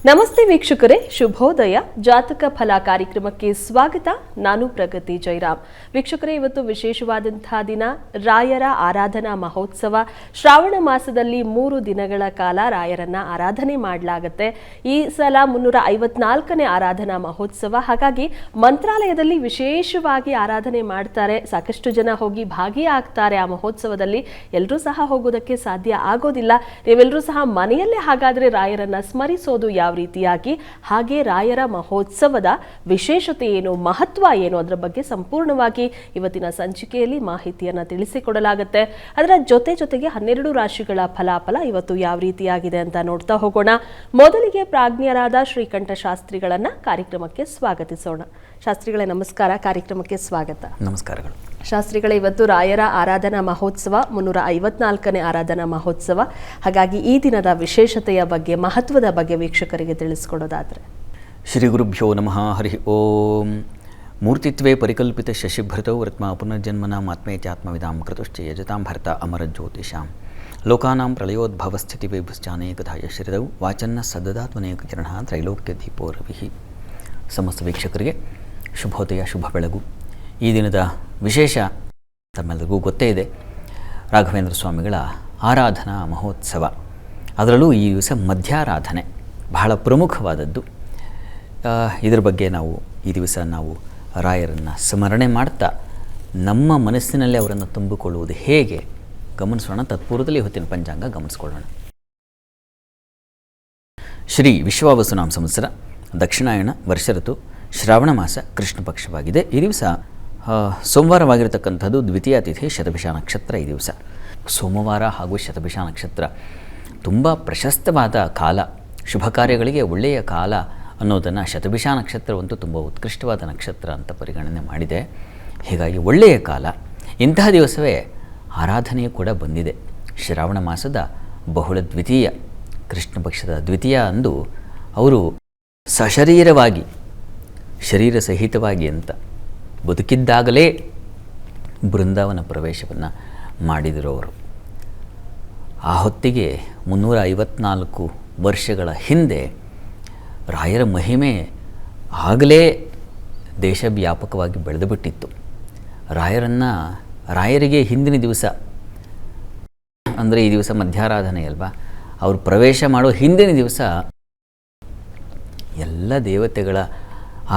ನಮಸ್ತೆ ವೀಕ್ಷಕರೇ, ಶುಭೋದಯ. ಜಾತಕ ಫಲ ಕಾರ್ಯಕ್ರಮಕ್ಕೆ ಸ್ವಾಗತ. ನಾನು ಪ್ರಗತಿ ಜೈರಾಮ್. ವೀಕ್ಷಕರೇ, ಇವತ್ತು ವಿಶೇಷವಾದಂತಹ ದಿನ, ರಾಯರ ಆರಾಧನಾ ಮಹೋತ್ಸವ. ಶ್ರಾವಣ ಮಾಸದಲ್ಲಿ 3 ದಿನಗಳ ಕಾಲ ರಾಯರನ್ನ ಆರಾಧನೆ ಮಾಡಲಾಗುತ್ತೆ. ಈ ಸಲ 354ನೇ ಆರಾಧನಾ ಮಹೋತ್ಸವ. ಹಾಗಾಗಿ ಮಂತ್ರಾಲಯದಲ್ಲಿ ವಿಶೇಷವಾಗಿ ಆರಾಧನೆ ಮಾಡ್ತಾರೆ. ಸಾಕಷ್ಟು ಜನ ಹೋಗಿ ಭಾಗಿಯಾಗ್ತಾರೆ ಆ ಮಹೋತ್ಸವದಲ್ಲಿ. ಎಲ್ಲರೂ ಸಹ ಹೋಗೋದಕ್ಕೆ ಸಾಧ್ಯ ಆಗೋದಿಲ್ಲ. ನೀವೆಲ್ಲರೂ ಸಹ ಮನೆಯಲ್ಲೇ ಹಾಗಾದ್ರೆ ರಾಯರನ್ನ ಸ್ಮರಿಸೋದು ಯಾವ ರೀತಿಯಾಗಿ, ಹಾಗೆ ರಾಯರ ಮಹೋತ್ಸವದ ವಿಶೇಷತೆ ಏನು, ಮಹತ್ವ ಏನು, ಅದರ ಬಗ್ಗೆ ಸಂಪೂರ್ಣವಾಗಿ ಇವತ್ತಿನ ಸಂಚಿಕೆಯಲ್ಲಿ ಮಾಹಿತಿಯನ್ನ ತಿಳಿಸಿಕೊಡಲಾಗುತ್ತೆ. ಅದರ ಜೊತೆಗೆ 12 ರಾಶಿಗಳ ಫಲಾಫಲ ಇವತ್ತು ಯಾವ ರೀತಿಯಾಗಿದೆ ಅಂತ ನೋಡ್ತಾ ಹೋಗೋಣ. ಮೊದಲಿಗೆ ಪ್ರಾಜ್ಞರಾದ ಶ್ರೀಕಂಠ ಶಾಸ್ತ್ರಿಗಳನ್ನ ಕಾರ್ಯಕ್ರಮಕ್ಕೆ ಸ್ವಾಗತಿಸೋಣ. ಶಾಸ್ತ್ರಿಗಳೇ ನಮಸ್ಕಾರ, ಕಾರ್ಯಕ್ರಮಕ್ಕೆ ಸ್ವಾಗತ. ನಮಸ್ಕಾರಗಳು. ಶಾಸ್ತ್ರಿಗಳೇ, ಇವತ್ತು ರಾಯರ ಆರಾಧನಾ ಮಹೋತ್ಸವ, 354ನೇ ಆರಾಧನಾ ಮಹೋತ್ಸವ. ಹಾಗಾಗಿ ಈ ದಿನದ ವಿಶೇಷತೆಯ ಬಗ್ಗೆ, ಮಹತ್ವದ ಬಗ್ಗೆ ವೀಕ್ಷಕರಿಗೆ ತಿಳಿಸ್ಕೊಡೋದಾದ್ರೆ. ಶ್ರೀ ಗುರುಭ್ಯೋ ನಮಃ. ಹರಿ ಓಂ. ಮೂರ್ತಿತ್ವೇ ಪರಿಕಲ್ಪಿತ ಶಶಿಭೃತೌ ವೃತ್ಮ ಪುನರ್ಜನ್ಮನ ಆತ್ಮೇತ್ಯಾತ್ಮವಿದಾಂ ಕೃತುಶ್ಚ ಯಜತಾಂ ಭರ್ತ ಅಮರ ಜ್ಯೋತಿಷಾಂ ಲೋಕಾನಾಂ ಪ್ರಳಯೋದ್ಭವ ಸ್ಥಿತಿ ವೈಭುಶ್ಚಾನೇಕಥಾ ಯಶ್ರಿದೌ ವಾಚನ್ನ ಸದದಾತ್ಮನೇಕ ಕಿರಣ ತ್ರೈಲೋಕ್ಯ ದೀಪೋ ರವಿಹಿ. ಸಮಸ್ತ ವೀಕ್ಷಕರಿಗೆ ಶುಭೋದಯ, ಶುಭ ಬೆಳಗು. ಈ ದಿನದ ವಿಶೇಷ ತಮ್ಮೆಲ್ಲರಿಗೂ ಗೊತ್ತೇ ಇದೆ, ರಾಘವೇಂದ್ರ ಸ್ವಾಮಿಗಳ ಆರಾಧನಾ ಮಹೋತ್ಸವ. ಅದರಲ್ಲೂ ಈ ದಿವಸ ಮಧ್ಯಾರಾಧನೆ ಬಹಳ ಪ್ರಮುಖವಾದದ್ದು. ಇದರ ಬಗ್ಗೆ ಈ ದಿವಸ ನಾವು ರಾಯರನ್ನು ಸ್ಮರಣೆ ಮಾಡ್ತಾ ನಮ್ಮ ಮನಸ್ಸಿನಲ್ಲೇ ಅವರನ್ನು ತುಂಬಿಕೊಳ್ಳುವುದು ಹೇಗೆ ಗಮನಿಸೋಣ. ತತ್ಪೂರ್ವದಲ್ಲಿ ಹೊತ್ತಿನ ಪಂಚಾಂಗ ಗಮನಿಸ್ಕೊಳ್ಳೋಣ. ಶ್ರೀ ವಿಶ್ವಾವಸುನಾಮ ಸಂವತ್ಸರ, ದಕ್ಷಿಣಾಯಣ, ವರ್ಷ ಋತು, ಶ್ರಾವಣ ಮಾಸ, ಕೃಷ್ಣ ಪಕ್ಷವಾಗಿದೆ. ಈ ದಿವಸ ಸೋಮವಾರವಾಗಿರತಕ್ಕಂಥದ್ದು, ದ್ವಿತೀಯ ತಿಥಿ, ಶತಭಿಷ ನಕ್ಷತ್ರ. ಈ ದಿವಸ ಸೋಮವಾರ ಹಾಗೂ ಶತಭಿಷ ನಕ್ಷತ್ರ ತುಂಬ ಪ್ರಶಸ್ತವಾದ ಕಾಲ, ಶುಭ ಕಾರ್ಯಗಳಿಗೆ ಒಳ್ಳೆಯ ಕಾಲ ಅನ್ನೋದನ್ನು ಶತಭಿಷ ನಕ್ಷತ್ರವಂತೂ ತುಂಬ ಉತ್ಕೃಷ್ಟವಾದ ನಕ್ಷತ್ರ ಅಂತ ಪರಿಗಣನೆ ಮಾಡಿದೆ. ಹೀಗಾಗಿ ಒಳ್ಳೆಯ ಕಾಲ. ಇಂತಹ ದಿವಸವೇ ಆರಾಧನೆಯೂ ಕೂಡ ಬಂದಿದೆ. ಶ್ರಾವಣ ಮಾಸದ ಬಹುಳ ದ್ವಿತೀಯ, ಕೃಷ್ಣ ಪಕ್ಷದ ದ್ವಿತೀಯ ಅಂದು ಅವರು ಸಶರೀರವಾಗಿ, ಶರೀರ ಸಹಿತವಾಗಿ ಅಂತ ಬದುಕಿದ್ದಾಗಲೇ ಬೃಂದಾವನ ಪ್ರವೇಶವನ್ನು ಮಾಡಿದರು ಅವರು. ಆ ಹೊತ್ತಿಗೆ 354 ವರ್ಷಗಳ ಹಿಂದೆ ರಾಯರ ಮಹಿಮೆ ಆಗಲೇ ದೇಶವ್ಯಾಪಕವಾಗಿ ಬೆಳೆದು ಬಿಟ್ಟಿತ್ತು. ರಾಯರಿಗೆ ಹಿಂದಿನ ದಿವಸ ಅಂದರೆ ಈ ದಿವಸ ಮಧ್ಯಾರಾಧನೆ ಅಲ್ವಾ, ಅವರು ಪ್ರವೇಶ ಮಾಡೋ ಹಿಂದಿನ ದಿವಸ ಎಲ್ಲ ದೇವತೆಗಳ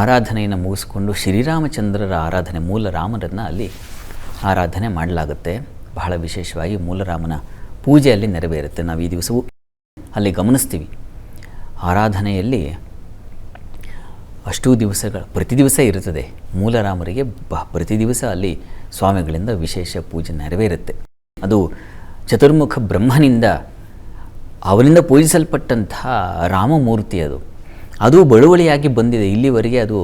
ಆರಾಧನೆಯನ್ನು ಮುಗಿಸ್ಕೊಂಡು ಶ್ರೀರಾಮಚಂದ್ರರ ಆರಾಧನೆ, ಮೂಲ ರಾಮರನ್ನು ಅಲ್ಲಿ ಆರಾಧನೆ ಮಾಡಲಾಗುತ್ತೆ. ಬಹಳ ವಿಶೇಷವಾಗಿ ಮೂಲರಾಮನ ಪೂಜೆ ಅಲ್ಲಿ ನೆರವೇರುತ್ತೆ. ನಾವು ಈ ದಿವಸವೂ ಅಲ್ಲಿ ಗಮನಿಸ್ತೀವಿ. ಆರಾಧನೆಯಲ್ಲಿ ಅಷ್ಟೂ ದಿವಸಗಳ ಪ್ರತಿ ದಿವಸ ಇರುತ್ತದೆ. ಮೂಲರಾಮರಿಗೆ ಪ್ರತಿ ದಿವಸ ಅಲ್ಲಿ ಸ್ವಾಮಿಗಳಿಂದ ವಿಶೇಷ ಪೂಜೆ ನೆರವೇರುತ್ತೆ. ಅದು ಚತುರ್ಮುಖ ಬ್ರಹ್ಮನಿಂದ, ಅವನಿಂದ ಪೂಜಿಸಲ್ಪಟ್ಟಂತಹ ರಾಮಮೂರ್ತಿ ಅದು ಬಳುವಳಿಯಾಗಿ ಬಂದಿದೆ. ಇಲ್ಲಿವರೆಗೆ ಅದು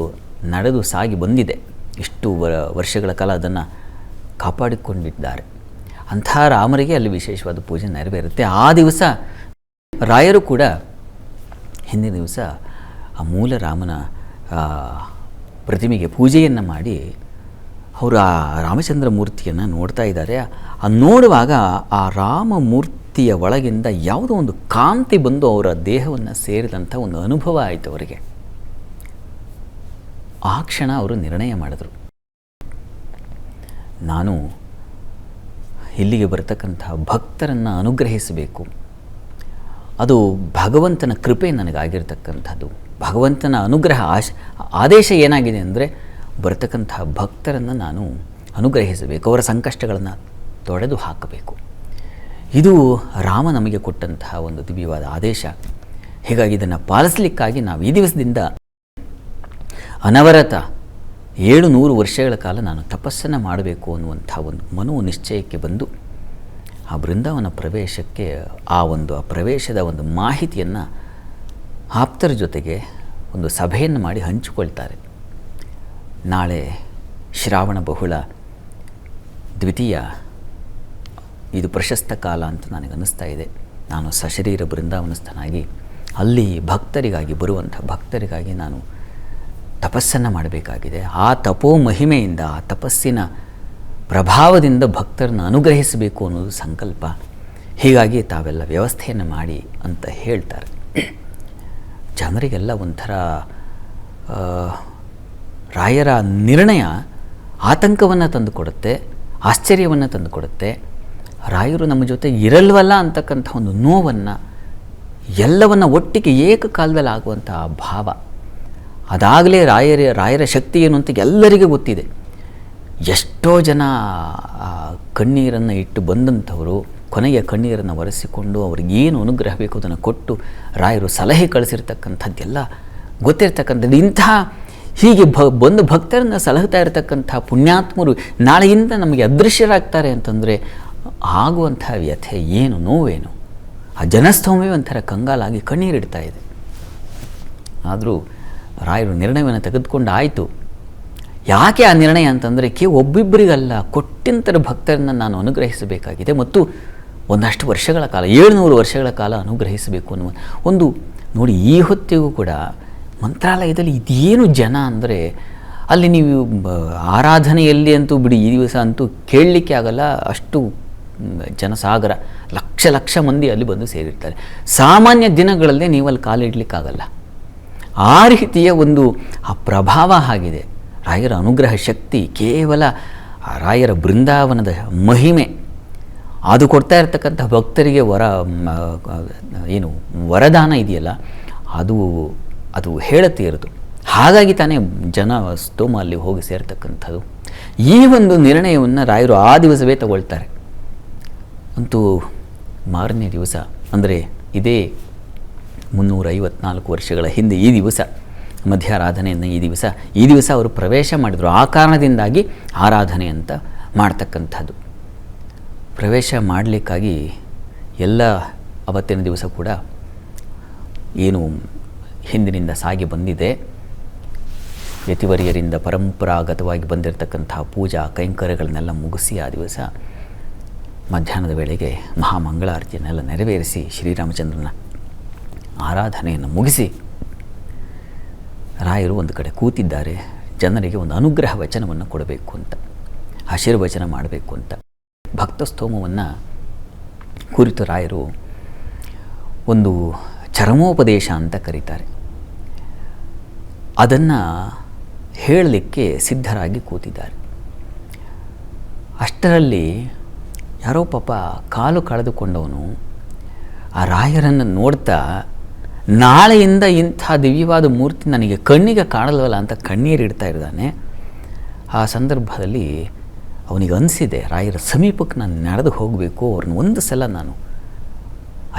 ನಡೆದು ಸಾಗಿ ಬಂದಿದೆ. ಇಷ್ಟು ವರ್ಷಗಳ ಕಾಲ ಅದನ್ನು ಕಾಪಾಡಿಕೊಂಡಿದ್ದಾರೆ. ಅಂಥ ರಾಮರಿಗೆ ಅಲ್ಲಿ ವಿಶೇಷವಾದ ಪೂಜೆ ನೆರವೇರುತ್ತೆ. ಆ ದಿವಸ ರಾಯರು ಕೂಡ ಹಿಂದಿನ ದಿವಸ ಆ ಮೂಲ ರಾಮನ ಪ್ರತಿಮೆಗೆ ಪೂಜೆಯನ್ನು ಮಾಡಿ ಅವರು ಆ ರಾಮಚಂದ್ರ ಮೂರ್ತಿಯನ್ನು ನೋಡ್ತಾ ಇದ್ದಾರೆ. ನೋಡುವಾಗ ಆ ರಾಮಮೂರ್ತಿಯ ಒಳಗಿಂದ ಯಾವುದೋ ಒಂದು ಕಾಂತಿ ಬಂದು ಅವರ ದೇಹವನ್ನು ಸೇರಿದಂಥ ಒಂದು ಅನುಭವ ಆಯಿತು ಅವರಿಗೆ. ಆ ಕ್ಷಣ ಅವರು ನಿರ್ಣಯ ಮಾಡಿದರು, ನಾನು ಇಲ್ಲಿಗೆ ಬರತಕ್ಕಂತಹ ಭಕ್ತರನ್ನು ಅನುಗ್ರಹಿಸಬೇಕು. ಅದು ಭಗವಂತನ ಕೃಪೆ ನನಗಾಗಿರ್ತಕ್ಕಂಥದ್ದು. ಭಗವಂತನ ಅನುಗ್ರಹ ಆದೇಶ ಏನಾಗಿದೆ ಅಂದರೆ, ಬರತಕ್ಕಂತಹ ಭಕ್ತರನ್ನು ನಾನು ಅನುಗ್ರಹಿಸಬೇಕು, ಅವರ ಸಂಕಷ್ಟಗಳನ್ನು ತೊಡೆದು ಹಾಕಬೇಕು. ಇದು ರಾಮ ನಮಗೆ ಕೊಟ್ಟಂತಹ ಒಂದು ದಿವ್ಯವಾದ ಆದೇಶ. ಹೀಗಾಗಿ ಇದನ್ನು ಪಾಲಿಸಲಿಕ್ಕಾಗಿ ನಾವು ಈ ದಿವಸದಿಂದ ಅನವರತ 700 ವರ್ಷಗಳ ಕಾಲ ನಾನು ತಪಸ್ಸನ್ನು ಮಾಡಬೇಕು ಅನ್ನುವಂಥ ಒಂದು ಮನೋನಿಶ್ಚಯಕ್ಕೆ ಬಂದು ಆ ಬೃಂದಾವನ ಪ್ರವೇಶಕ್ಕೆ ಆ ಪ್ರವೇಶದ ಒಂದು ಮಾಹಿತಿಯನ್ನು ಆಪ್ತರ ಜೊತೆಗೆ ಒಂದು ಸಭೆಯನ್ನು ಮಾಡಿ ಹಂಚಿಕೊಳ್ತಾರೆ. ನಾಳೆ ಶ್ರಾವಣ ಬಹುಳ ದ್ವಿತೀಯ, ಇದು ಪ್ರಶಸ್ತ ಕಾಲ ಅಂತ ನನಗೆ ಅನ್ನಿಸ್ತಾ ಇದೆ. ನಾನು ಸಶರೀರ ಬೃಂದಾವನಸ್ಥನಾಗಿ ಅಲ್ಲಿ ಭಕ್ತರಿಗಾಗಿ, ಬರುವಂಥ ಭಕ್ತರಿಗಾಗಿ ನಾನು ತಪಸ್ಸನ್ನು ಮಾಡಬೇಕಾಗಿದೆ. ಆ ತಪೋ ಮಹಿಮೆಯಿಂದ, ಆ ತಪಸ್ಸಿನ ಪ್ರಭಾವದಿಂದ ಭಕ್ತರನ್ನು ಅನುಗ್ರಹಿಸಬೇಕು ಅನ್ನೋದು ಸಂಕಲ್ಪ. ಹೀಗಾಗಿ ತಾವೆಲ್ಲ ವ್ಯವಸ್ಥೆಯನ್ನು ಮಾಡಿ ಅಂತ ಹೇಳ್ತಾರೆ. ಜನರಿಗೆಲ್ಲ ಒಂಥರ ರಾಯರ ನಿರ್ಣಯ ಆತಂಕವನ್ನು ತಂದುಕೊಡುತ್ತೆ, ಆಶ್ಚರ್ಯವನ್ನು ತಂದುಕೊಡುತ್ತೆ. ರಾಯರು ನಮ್ಮ ಜೊತೆ ಇರಲ್ವಲ್ಲ ಅಂತಕ್ಕಂಥ ಒಂದು ನೋವನ್ನು, ಎಲ್ಲವನ್ನು ಒಟ್ಟಿಗೆ ಏಕಕಾಲದಲ್ಲಿ ಆಗುವಂಥ ಭಾವ, ಅದಾಗಲೇ ರಾಯರ ಶಕ್ತಿ ಏನು ಅಂತ ಎಲ್ಲರಿಗೂ ಗೊತ್ತಿದೆ. ಎಷ್ಟೋ ಜನ ಕಣ್ಣೀರನ್ನು ಇಟ್ಟು ಬಂದಂಥವರು ಕೊನೆಯ ಕಣ್ಣೀರನ್ನು ಒರೆಸಿಕೊಂಡು ಅವ್ರಿಗೇನು ಅನುಗ್ರಹ ಬೇಕು ಅದನ್ನು ಕೊಟ್ಟು ರಾಯರು ಸಲಹೆ ಕಳಿಸಿರ್ತಕ್ಕಂಥದ್ದೆಲ್ಲ ಗೊತ್ತಿರ್ತಕ್ಕಂಥದ್ದು. ಹೀಗೆ ಬಂದು ಭಕ್ತರನ್ನು ಸಲಹುತ್ತಾ ಇರತಕ್ಕಂಥ ಪುಣ್ಯಾತ್ಮರು ನಾಳೆಯಿಂದ ನಮಗೆ ಅದೃಶ್ಯರಾಗ್ತಾರೆ ಅಂತಂದರೆ ಆಗುವಂಥ ವ್ಯಥೆ ಏನು, ನೋವೇನು. ಆ ಜನಸ್ತೋಮವೇ ಒಂಥರ ಕಂಗಾಲಾಗಿ ಕಣ್ಣೀರಿಡ್ತಾ ಇದೆ. ಆದರೂ ರಾಯರು ನಿರ್ಣಯವನ್ನು ತೆಗೆದುಕೊಂಡು ಆಯಿತು. ಯಾಕೆ ಆ ನಿರ್ಣಯ ಅಂತಂದರೆ ಒಬ್ಬಿಬ್ಬರಿಗಲ್ಲ, ಕೋಟ್ಯಂತರ ಭಕ್ತರನ್ನು ನಾನು ಅನುಗ್ರಹಿಸಬೇಕಾಗಿದೆ ಮತ್ತು ಒಂದಷ್ಟು ವರ್ಷಗಳ ಕಾಲ, 700 ವರ್ಷಗಳ ಕಾಲ ಅನುಗ್ರಹಿಸಬೇಕು ಅನ್ನುವ ಒಂದು ನೋಡಿ. ಈ ಹೊತ್ತಿಗೂ ಕೂಡ ಮಂತ್ರಾಲಯದಲ್ಲಿ ಇದೇನು ಜನ ಅಂದರೆ, ಅಲ್ಲಿ ನೀವು ಆರಾಧನೆಯಲ್ಲಿ ಅಂತೂ ಬಿಡಿ, ಈ ದಿವಸ ಅಂತೂ ಕೇಳಲಿಕ್ಕೆ ಆಗಲ್ಲ, ಅಷ್ಟು ಜನಸಾಗರ, ಲಕ್ಷ ಲಕ್ಷ ಮಂದಿ ಅಲ್ಲಿ ಬಂದು ಸೇರಿರ್ತಾರೆ. ಸಾಮಾನ್ಯ ದಿನಗಳಲ್ಲೇ ನೀವು ಅಲ್ಲಿ ಕಾಲಿಡಲಿಕ್ಕಾಗಲ್ಲ. ಆ ರೀತಿಯ ಒಂದು ಆ ಪ್ರಭಾವ ಆಗಿದೆ. ರಾಯರ ಅನುಗ್ರಹ ಶಕ್ತಿ ಕೇವಲ ಆ ರಾಯರ ಬೃಂದಾವನದ ಮಹಿಮೆ, ಅದು ಕೊಡ್ತಾ ಇರ್ತಕ್ಕಂಥ ಭಕ್ತರಿಗೆ ವರದಾನ ಇದೆಯಲ್ಲ, ಅದು ಹೇಳುತ್ತೆ ಇರೋದು. ಹಾಗಾಗಿ ತಾನೇ ಜನ ಸ್ತೋಮ ಅಲ್ಲಿ ಹೋಗಿ ಸೇರ್ತಕ್ಕಂಥದ್ದು. ಈ ಒಂದು ನಿರ್ಣಯವನ್ನು ರಾಯರು ಆ ದಿವಸವೇ ತಗೊಳ್ತಾರೆ. ಅಂತೂ ಮಾರನೇ ದಿವಸ ಅಂದರೆ ಇದೇ 354 ವರ್ಷಗಳ ಹಿಂದೆ ಈ ದಿವಸ ಮಧ್ಯಾರಾಧನೆಯನ್ನು ಈ ದಿವಸ ಅವರು ಪ್ರವೇಶ ಮಾಡಿದರು. ಆ ಕಾರಣದಿಂದಾಗಿ ಆರಾಧನೆ ಅಂತ ಮಾಡ್ತಕ್ಕಂಥದ್ದು. ಪ್ರವೇಶ ಮಾಡಲಿಕ್ಕಾಗಿ ಎಲ್ಲ ಅವತ್ತಿನ ದಿವಸ ಕೂಡ ಏನು ಹಿಂದಿನಿಂದ ಸಾಗಿ ಬಂದಿದೆ, ಯತಿವರಿಯರಿಂದ ಪರಂಪರಾಗತವಾಗಿ ಬಂದಿರತಕ್ಕಂಥ ಪೂಜಾ ಕೈಂಕರ್ಯಗಳನ್ನೆಲ್ಲ ಮುಗಿಸಿ ಆ ದಿವಸ ಮಧ್ಯಾಹ್ನದ ವೇಳೆಗೆ ಮಹಾಮಂಗಳಾರತಿಯನ್ನೆಲ್ಲ ನೆರವೇರಿಸಿ ಶ್ರೀರಾಮಚಂದ್ರನ ಆರಾಧನೆಯನ್ನು ಮುಗಿಸಿ ರಾಯರು ಒಂದು ಕಡೆ ಕೂತಿದ್ದಾರೆ. ಜನರಿಗೆ ಒಂದು ಅನುಗ್ರಹ ವಚನವನ್ನು ಕೊಡಬೇಕು ಅಂತ, ಆಶೀರ್ವಚನ ಮಾಡಬೇಕು ಅಂತ. ಭಕ್ತಸ್ತೋಮವನ್ನು ಕುರಿತು ರಾಯರು ಒಂದು ಚರಮೋಪದೇಶ ಅಂತ ಕರೀತಾರೆ. ಅದನ್ನು ಹೇಳಲಿಕ್ಕೆ ಸಿದ್ಧರಾಗಿ ಕೂತಿದ್ದಾರೆ. ಅಷ್ಟರಲ್ಲಿ ಯಾರೋ ಪಾಪ ಕಾಲು ಕಳೆದುಕೊಂಡವನು ಆ ರಾಯರನ್ನು ನೋಡ್ತಾ, ನಾಳೆಯಿಂದ ಇಂಥ ದಿವ್ಯವಾದ ಮೂರ್ತಿ ನನಗೆ ಕಣ್ಣಿಗೆ ಕಾಣಲ್ವಲ್ಲ ಅಂತ ಕಣ್ಣೀರಿಡ್ತಾ ಇದ್ದಾನೆ. ಆ ಸಂದರ್ಭದಲ್ಲಿ ಅವನಿಗೆ ಅನಿಸಿದೆ, ರಾಯರ ಸಮೀಪಕ್ಕೆ ನಾನು ನಡೆದು ಹೋಗಬೇಕು, ಅವ್ರನ್ನ ಒಂದು ಸಲ ನಾನು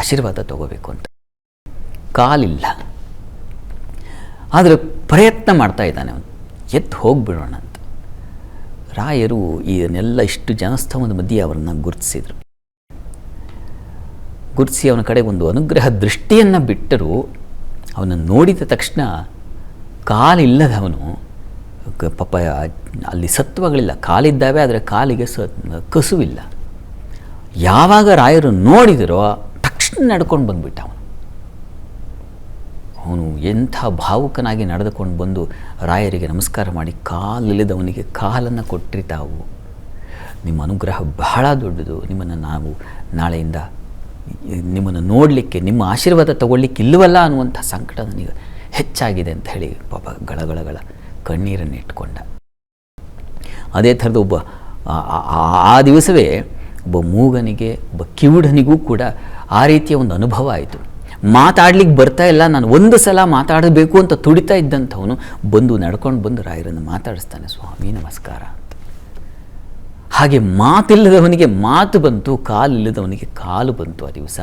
ಆಶೀರ್ವಾದ ತಗೋಬೇಕು ಅಂತ. ಕಾಲಿಲ್ಲ, ಆದರೆ ಪ್ರಯತ್ನ ಮಾಡ್ತಾ ಇದ್ದಾನೆ ಅವನು, ಎದ್ದು ಹೋಗಿಬಿಡೋಣ ಅಂತ. ರಾಯರು ಇದನ್ನೆಲ್ಲ ಇಷ್ಟು ಜನಸ್ತವದ ಮಧ್ಯೆ ಅವರನ್ನು ಗುರುತಿಸಿದರು. ಗುರುತಿಸಿ ಅವನ ಕಡೆ ಒಂದು ಅನುಗ್ರಹ ದೃಷ್ಟಿಯನ್ನು ಬಿಟ್ಟರು. ಅವನನ್ನು ನೋಡಿದ ತಕ್ಷಣ ಕಾಲಿಲ್ಲದವನು, ಪಾಪ ಅಲ್ಲಿ ಸತ್ವಗಳಿಲ್ಲ, ಕಾಲಿದ್ದಾವೆ ಆದರೆ ಕಾಲಿಗೆ ಕಸುವಿಲ್ಲ. ಯಾವಾಗ ರಾಯರು ನೋಡಿದರೋ ತಕ್ಷಣ ನಡ್ಕೊಂಡು ಬಂದುಬಿಟ್ಟ ಅವನು ಎಂಥ ಭಾವುಕನಾಗಿ ನಡೆದುಕೊಂಡು ಬಂದು ರಾಯರಿಗೆ ನಮಸ್ಕಾರ ಮಾಡಿ, ಕಾಲಿಲ್ಲದವನಿಗೆ ಕಾಲನ್ನು ಕೊಟ್ಟರೆ ತಾವು, ನಿಮ್ಮ ಅನುಗ್ರಹ ಬಹಳ ದೊಡ್ಡದು, ನಿಮ್ಮನ್ನು ನಾವು ನಾಳೆಯಿಂದ ನಿಮ್ಮನ್ನು ನೋಡಲಿಕ್ಕೆ, ನಿಮ್ಮ ಆಶೀರ್ವಾದ ತಗೊಳ್ಳಿಕ್ಕೆ ಇಲ್ಲವಲ್ಲ ಅನ್ನುವಂಥ ಸಂಕಟ ನನಗೆ ಹೆಚ್ಚಾಗಿದೆ ಅಂತ ಹೇಳಿ ಪಾಪ ಗಳಗಳಗಳ ಕಣ್ಣೀರನ್ನು ಇಟ್ಕೊಂಡ. ಅದೇ ಥರದ ಆ ದಿವಸವೇ ಒಬ್ಬ ಮೂಗನಿಗೆ, ಒಬ್ಬ ಕಿವುಡನಿಗೂ ಕೂಡ ಆ ರೀತಿಯ ಒಂದು ಅನುಭವ ಆಯಿತು. ಮಾತಾಡ್ಲಿಕ್ಕೆ ಬರ್ತಾ ಇಲ್ಲ, ನಾನು ಒಂದು ಸಲ ಮಾತಾಡಬೇಕು ಅಂತ ತುಡಿತಾ ಇದ್ದಂಥವನು ಬಂದು ನಡ್ಕೊಂಡು ಬಂದು ರಾಯರನ್ನು ಮಾತಾಡಿಸ್ತಾನೆ, ಸ್ವಾಮಿ ನಮಸ್ಕಾರ ಅಂತ. ಹಾಗೆ ಮಾತಿಲ್ಲದವನಿಗೆ ಮಾತು ಬಂತು, ಕಾಲಿಲ್ಲದವನಿಗೆ ಕಾಲು ಬಂತು ಆ ದಿವಸ.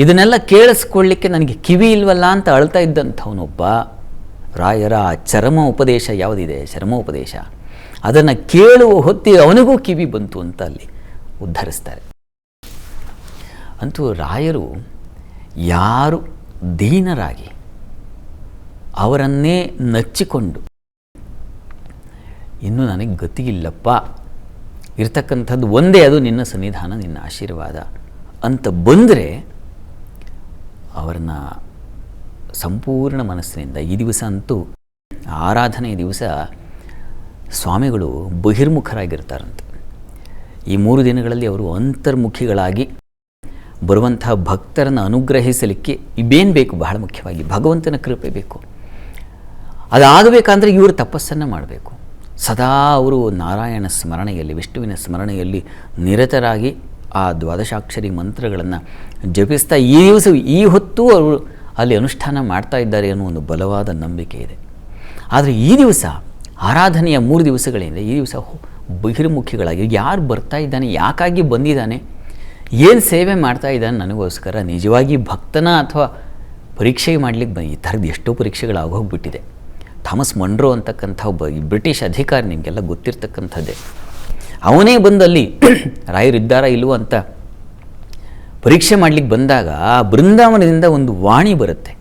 ಇದನ್ನೆಲ್ಲ ಕೇಳಿಸ್ಕೊಳ್ಳಿಕ್ಕೆ ನನಗೆ ಕಿವಿ ಇಲ್ವಲ್ಲ ಅಂತ ಅಳ್ತಾ ಇದ್ದಂಥವನೊಬ್ಬ ರಾಯರ ಚರಮ ಉಪದೇಶ ಯಾವುದಿದೆ, ಚರಮೋಪದೇಶ, ಅದನ್ನು ಕೇಳುವ ಹೊತ್ತಿಗೆ ಅವನಿಗೂ ಕಿವಿ ಬಂತು ಅಂತ ಅಲ್ಲಿ ಉದ್ಧರಿಸ್ತಾರೆ. ಅಂತೂ ರಾಯರು ಯಾರು ದೀನರಾಗಿ ಅವರನ್ನೇ ನಚ್ಚಿಕೊಂಡು ಇನ್ನು ನನಗೆ ಗತಿಯಿಲ್ಲಪ್ಪ, ಇರ್ತಕ್ಕಂಥದ್ದು ಒಂದೇ, ಅದು ನಿನ್ನ ಸನ್ನಿಧಾನ, ನಿನ್ನ ಆಶೀರ್ವಾದ ಅಂತ ಬಂದರೆ ಅವರನ್ನು ಸಂಪೂರ್ಣ ಮನಸ್ಸಿನಿಂದ, ಈ ದಿವಸ ಅಂತೂ ಆರಾಧನೆಯ ದಿವಸ ಸ್ವಾಮಿಗಳು ಬಹಿರ್ಮುಖರಾಗಿರ್ತಾರಂತೆ. ಈ 3 ದಿನಗಳಲ್ಲಿ ಅವರು ಅಂತರ್ಮುಖಿಗಳಾಗಿ ಬರುವಂತಹ ಭಕ್ತರನ್ನು ಅನುಗ್ರಹಿಸಲಿಕ್ಕೆ ಇವೇನು ಬೇಕು? ಬಹಳ ಮುಖ್ಯವಾಗಿ ಭಗವಂತನ ಕೃಪೆ ಬೇಕು. ಅದಾಗಬೇಕಂದ್ರೆ ಇವರು ತಪಸ್ಸನ್ನು ಮಾಡಬೇಕು. ಸದಾ ಅವರು ನಾರಾಯಣ ಸ್ಮರಣೆಯಲ್ಲಿ, ವಿಷ್ಣುವಿನ ಸ್ಮರಣೆಯಲ್ಲಿ ನಿರತರಾಗಿ ಆ ದ್ವಾದಶಾಕ್ಷರಿ ಮಂತ್ರಗಳನ್ನು ಜಪಿಸ್ತಾ ಈ ಹೊತ್ತು ಅವರು ಅಲ್ಲಿ ಅನುಷ್ಠಾನ ಮಾಡ್ತಾ ಇದ್ದಾರೆ ಅನ್ನೋ ಒಂದು ಬಲವಾದ ನಂಬಿಕೆ ಇದೆ. ಆದರೆ ಈ ದಿವಸ ಆರಾಧನೆಯ 3 ದಿವಸಗಳಿಂದ ಈ ದಿವಸ ಬಹಿರ್ಮುಖಿಗಳಾಗಿ ಯಾರು ಬರ್ತಾ ಇದ್ದಾನೆ, ಯಾಕಾಗಿ ಬಂದಿದ್ದಾನೆ, ಏನು ಸೇವೆ ಮಾಡ್ತಾ ಇದ್ದಾನೆ ನನಗೋಸ್ಕರ, ನಿಜವಾಗಿ ಭಕ್ತನ ಅಥವಾ ಪರೀಕ್ಷೆ ಮಾಡಲಿಕ್ಕೆ ಈ ಥರದ್ದು ಎಷ್ಟೋ ಪರೀಕ್ಷೆಗಳಾಗೋಗ್ಬಿಟ್ಟಿದೆ. ಥಾಮಸ್ ಮಂಡ್ರೋ ಅಂತಕ್ಕಂಥ ಒಬ್ಬ ಬ್ರಿಟಿಷ್ ಅಧಿಕಾರಿ, ನಿಮಗೆಲ್ಲ ಗೊತ್ತಿರ್ತಕ್ಕಂಥದ್ದೇ. ಅವನೇ ಬಂದಲ್ಲಿ ರಾಯರಿದ್ದಾರಾ ಇಲ್ವೋ ಅಂತ ಪರೀಕ್ಷೆ ಮಾಡಲಿಕ್ಕೆ ಬಂದಾಗ ಆ ಬೃಂದಾವನದಿಂದ ಒಂದು ವಾಣಿ ಬರುತ್ತೆ.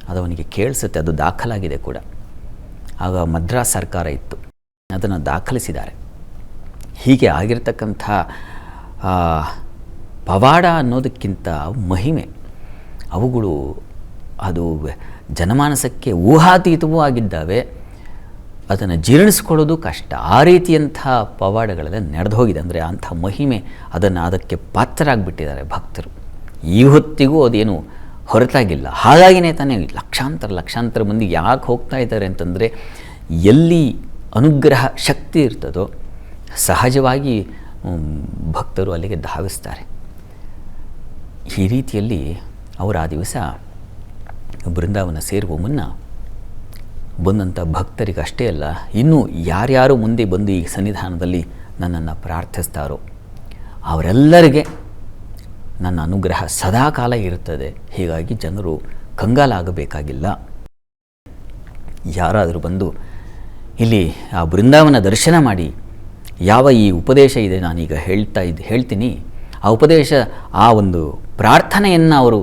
ಅದು ಅವನಿಗೆ ಕೇಳಿಸುತ್ತೆ, ಅದು ದಾಖಲಾಗಿದೆ ಕೂಡ. ಆಗ ಮದ್ರಾಸ್ ಸರ್ಕಾರ ಇತ್ತು, ಅದನ್ನು ದಾಖಲಿಸಿದ್ದಾರೆ. ಹೀಗೆ ಆಗಿರ್ತಕ್ಕಂಥ ಪವಾಡ ಅನ್ನೋದಕ್ಕಿಂತ ಮಹಿಮೆ ಅವುಗಳು ಅದು ಜನಮಾನಸಕ್ಕೆ ಊಹಾತೀತವೂ ಆಗಿದ್ದಾವೆ. ಅದನ್ನು ಜೀರ್ಣಿಸ್ಕೊಳ್ಳೋದು ಕಷ್ಟ. ಆ ರೀತಿಯಂಥ ಪವಾಡಗಳೆಲ್ಲ ನಡೆದು ಹೋಗಿದೆ. ಅಂದರೆ ಅಂಥ ಮಹಿಮೆ, ಅದಕ್ಕೆ ಪಾತ್ರರಾಗಿಬಿಟ್ಟಿದ್ದಾರೆ ಭಕ್ತರು. ಈ ಹೊತ್ತಿಗೂ ಅದೇನು ಹೊರತಾಗಿಲ್ಲ. ಹಾಗಾಗಿನೇ ತಾನೇ ಲಕ್ಷಾಂತರ ಮಂದಿ ಯಾಕೆ ಹೋಗ್ತಾ ಇದ್ದಾರೆ ಅಂತಂದರೆ, ಎಲ್ಲಿ ಅನುಗ್ರಹ ಶಕ್ತಿ ಇರ್ತದೋ ಸಹಜವಾಗಿ ಭಕ್ತರು ಅಲ್ಲಿಗೆ ಧಾವಿಸ್ತಾರೆ. ಈ ರೀತಿಯಲ್ಲಿ ಅವರು ಆ ದಿವಸ ಬೃಂದಾವನ ಸೇರುವ ಮುನ್ನ ಬಂದಂಥ ಭಕ್ತರಿಗೆ ಅಷ್ಟೇ ಅಲ್ಲ, ಇನ್ನೂ ಯಾರ್ಯಾರು ಮುಂದೆ ಬಂದು ಈ ಸನ್ನಿಧಾನದಲ್ಲಿ ನನ್ನನ್ನು ಪ್ರಾರ್ಥಿಸ್ತಾರೋ ಅವರೆಲ್ಲರಿಗೆ ನನ್ನ ಅನುಗ್ರಹ ಸದಾಕಾಲ ಇರುತ್ತದೆ. ಹೀಗಾಗಿ ಜನರು ಕಂಗಾಲಾಗಬೇಕಾಗಿಲ್ಲ. ಯಾರಾದರೂ ಬಂದು ಇಲ್ಲಿ ಆ ಬೃಂದಾವನ ದರ್ಶನ ಮಾಡಿ ಯಾವ ಈ ಉಪದೇಶ ಇದೆ ನಾನೀಗ ಹೇಳ್ತೀನಿ, ಆ ಉಪದೇಶ, ಆ ಒಂದು ಪ್ರಾರ್ಥನೆಯನ್ನು ಅವರು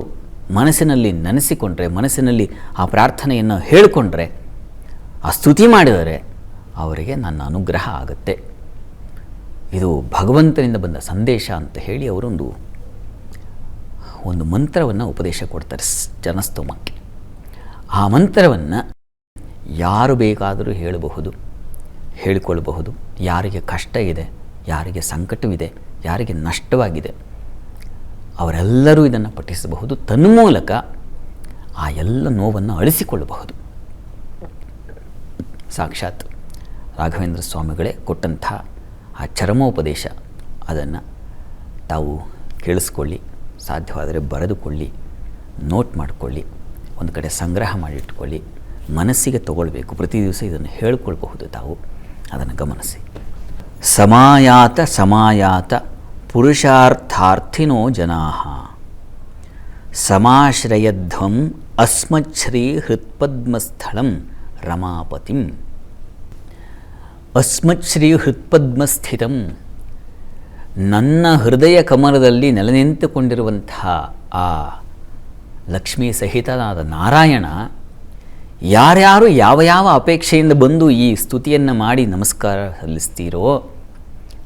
ಮನಸ್ಸಿನಲ್ಲಿ ನೆನೆಸಿಕೊಂಡ್ರೆ, ಮನಸ್ಸಿನಲ್ಲಿ ಆ ಪ್ರಾರ್ಥನೆಯನ್ನು ಹೇಳಿಕೊಂಡ್ರೆ, ಆ ಸ್ತುತಿ ಮಾಡಿದರೆ ಅವರಿಗೆ ನನ್ನ ಅನುಗ್ರಹ ಆಗುತ್ತೆ. ಇದು ಭಗವಂತನಿಂದ ಬಂದ ಸಂದೇಶ ಅಂತ ಹೇಳಿ ಅವರೊಂದು ಮಂತ್ರವನ್ನು ಉಪದೇಶ ಕೊಡ್ತಾರೆ ಜನಸ್ತೋಮಕ್ಕೆ. ಆ ಮಂತ್ರವನ್ನು ಯಾರು ಬೇಕಾದರೂ ಹೇಳಬಹುದು, ಹೇಳಿಕೊಳ್ಳಬಹುದು. ಯಾರಿಗೆ ಕಷ್ಟ ಇದೆ, ಯಾರಿಗೆ ಸಂಕಟವಿದೆ, ಯಾರಿಗೆ ನಷ್ಟವಾಗಿದೆ ಅವರೆಲ್ಲರೂ ಇದನ್ನು ಪಠಿಸಬಹುದು. ತನ್ಮೂಲಕ ಆ ಎಲ್ಲ ನೋವನ್ನು ಅಳಿಸಿಕೊಳ್ಳಬಹುದು. ಸಾಕ್ಷಾತ್ ರಾಘವೇಂದ್ರ ಸ್ವಾಮಿಗಳೇ ಕೊಟ್ಟಂಥ ಆ ಚರಮೋಪದೇಶ, ಅದನ್ನು ತಾವು ಕೇಳಿಸ್ಕೊಳ್ಳಿ, ಸಾಧ್ಯವಾದರೆ ಬರೆದುಕೊಳ್ಳಿ, ನೋಟ್ ಮಾಡಿಕೊಳ್ಳಿ, ಒಂದು ಕಡೆ ಸಂಗ್ರಹ ಮಾಡಿಟ್ಕೊಳ್ಳಿ, ಮನಸ್ಸಿಗೆ ತಗೊಳ್ಬೇಕು. ಪ್ರತಿ ದಿವಸ ಇದನ್ನು ಹೇಳಿಕೊಳ್ಬಹುದು ತಾವು, ಅದನ್ನು ಗಮನಿಸಿ. ಸಮಾಯಾತ ಪುರುಷಾರ್ಥಾರ್ಥಿನೋ ಜನಾಃ ಸಮಾಶ್ರಯಧ್ವಂ ಅಸ್ಮಚ್ಛ್ರೀ ಹೃತ್ಪದ್ಮಸ್ಥಳಂ ರಮಾಪತಿಂ. ಅಸ್ಮಚ್ಛ್ರೀ ಹೃತ್ಪದ್ಮಸ್ಥಿತಂ, ನನ್ನ ಹೃದಯ ಕಮಲದಲ್ಲಿ ನೆಲೆ ನಿಂತುಕೊಂಡಿರುವಂತಹ ಆ ಲಕ್ಷ್ಮೀ ಸಹಿತನಾದ ನಾರಾಯಣ, ಯಾರ್ಯಾರು ಯಾವ ಅಪೇಕ್ಷೆಯಿಂದ ಬಂದು ಈ ಸ್ತುತಿಯನ್ನು ಮಾಡಿ ನಮಸ್ಕಾರ ಸಲ್ಲಿಸ್ತೀರೋ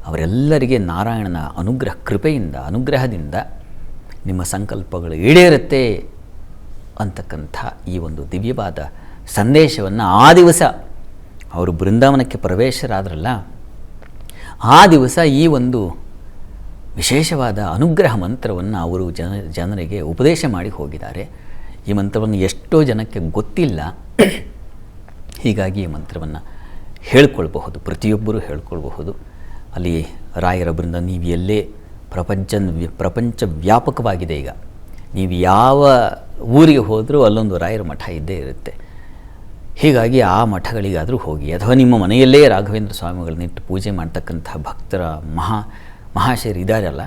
ಅವರೆಲ್ಲರಿಗೆ ನಾರಾಯಣನ ಅನುಗ್ರಹದಿಂದ ನಿಮ್ಮ ಸಂಕಲ್ಪಗಳು ಈಡೇರುತ್ತೆ ಅಂತಕ್ಕಂಥ ಈ ಒಂದು ದಿವ್ಯವಾದ ಸಂದೇಶವನ್ನು ಆ ದಿವಸ ಅವರು ಬೃಂದಾವನಕ್ಕೆ ಪ್ರವೇಶರಾದ್ರಲ್ಲ, ಆ ದಿವಸ ಈ ಒಂದು ವಿಶೇಷವಾದ ಅನುಗ್ರಹ ಮಂತ್ರವನ್ನು ಅವರು ಜನರಿಗೆ ಉಪದೇಶ ಮಾಡಿ ಹೋಗಿದ್ದಾರೆ. ಈ ಮಂತ್ರವನ್ನು ಎಷ್ಟೋ ಜನಕ್ಕೆ ಗೊತ್ತಿಲ್ಲ. ಹೀಗಾಗಿ ಈ ಮಂತ್ರವನ್ನು ಹೇಳ್ಕೊಳ್ಬಹುದು, ಪ್ರತಿಯೊಬ್ಬರೂ ಹೇಳ್ಕೊಳ್ಬಹುದು. ಅಲ್ಲಿ ರಾಯರ ಬೃಂದ ನೀವು ಎಲ್ಲೇ ಪ್ರಪಂಚ ವ್ಯಾಪಕವಾಗಿದೆ. ಈಗ ನೀವು ಯಾವ ಊರಿಗೆ ಹೋದರೂ ಅಲ್ಲೊಂದು ರಾಯರ ಮಠ ಇದ್ದೇ ಇರುತ್ತೆ. ಹೀಗಾಗಿ ಆ ಮಠಗಳಿಗಾದರೂ ಹೋಗಿ, ಅಥವಾ ನಿಮ್ಮ ಮನೆಯಲ್ಲೇ ರಾಘವೇಂದ್ರ ಸ್ವಾಮಿಗಳನ್ನಿಟ್ಟು ಪೂಜೆ ಮಾಡ್ತಕ್ಕಂಥ ಭಕ್ತರ ಮಹಾಶಯರು ಇದ್ದಾರಲ್ಲ,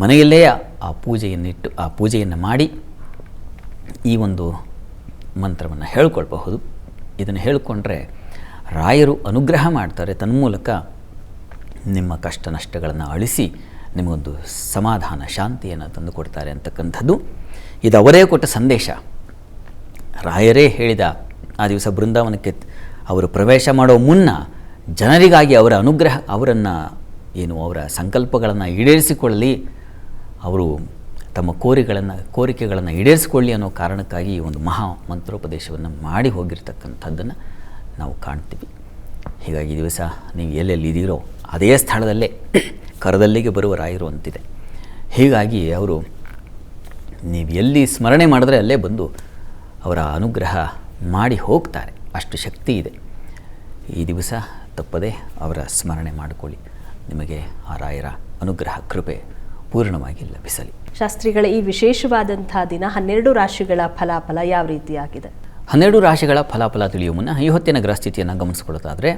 ಮನೆಯಲ್ಲೇ ಆ ಪೂಜೆಯನ್ನು ಮಾಡಿ ಈ ಒಂದು ಮಂತ್ರವನ್ನು ಹೇಳ್ಕೊಳ್ಬಹುದು. ಇದನ್ನು ಹೇಳಿಕೊಂಡ್ರೆ ರಾಯರು ಅನುಗ್ರಹ ಮಾಡ್ತಾರೆ. ತನ್ಮೂಲಕ ನಿಮ್ಮ ಕಷ್ಟ ನಷ್ಟಗಳನ್ನು ಅಳಿಸಿ ನಿಮಗೊಂದು ಸಮಾಧಾನ, ಶಾಂತಿಯನ್ನು ತಂದುಕೊಡ್ತಾರೆ ಅಂತಕ್ಕಂಥದ್ದು ಇದು ಅವರೇ ಕೊಟ್ಟ ಸಂದೇಶ. ರಾಯರೇ ಹೇಳಿದ ಆ ದಿವಸ ಬೃಂದಾವನಕ್ಕೆ ಅವರು ಪ್ರವೇಶ ಮಾಡೋ ಮುನ್ನ ಜನರಿಗಾಗಿ ಅವರ ಅನುಗ್ರಹ, ಅವರ ಸಂಕಲ್ಪಗಳನ್ನು ಈಡೇರಿಸಿಕೊಳ್ಳಲಿ, ಅವರು ತಮ್ಮ ಕೋರಿಕೆಗಳನ್ನು ಈಡೇರಿಸಿಕೊಳ್ಳಿ ಅನ್ನೋ ಕಾರಣಕ್ಕಾಗಿ ಈ ಒಂದು ಮಹಾ ಮಂತ್ರೋಪದೇಶವನ್ನು ಮಾಡಿ ಹೋಗಿರ್ತಕ್ಕಂಥದ್ದನ್ನು ನಾವು ಕಾಣ್ತೀವಿ. ಹೀಗಾಗಿ ಈ ದಿವಸ ನೀವು ಎಲ್ಲೆಲ್ಲಿದ್ದೀರೋ ಅದೇ ಸ್ಥಳದಲ್ಲೇ ಕರದಲ್ಲಿಗೆ ಬರುವ ರಾಯರು ಅಂತಿದೆ. ಹೀಗಾಗಿ ಅವರು ನೀವು ಎಲ್ಲಿ ಸ್ಮರಣೆ ಮಾಡಿದ್ರೆ ಅಲ್ಲೇ ಬಂದು ಅವರ ಅನುಗ್ರಹ ಮಾಡಿ ಹೋಗ್ತಾರೆ. ಅಷ್ಟು ಶಕ್ತಿ ಇದೆ. ಈ ದಿವಸ ತಪ್ಪದೆ ಅವರ ಸ್ಮರಣೆ ಮಾಡಿಕೊಳ್ಳಿ. ನಿಮಗೆ ಆ ರಾಯರ ಅನುಗ್ರಹ ಕೃಪೆ ಪೂರ್ಣವಾಗಿ ಲಭಿಸಲಿ. ಶಾಸ್ತ್ರಿಗಳ ಈ ವಿಶೇಷವಾದಂಥ ದಿನ 12 ರಾಶಿಗಳ ಫಲಾಫಲ ಯಾವ ರೀತಿಯಾಗಿದೆ? 12 ರಾಶಿಗಳ ಫಲಾಫಲ ತಿಳಿಯುವ ಮುನ್ನ ಈ ಹೊತ್ತಿನ ಗ್ರಹಸ್ಥಿತಿಯನ್ನು ಗಮನಿಸ್ಕೊಳ್ಳೋದಾದರೆ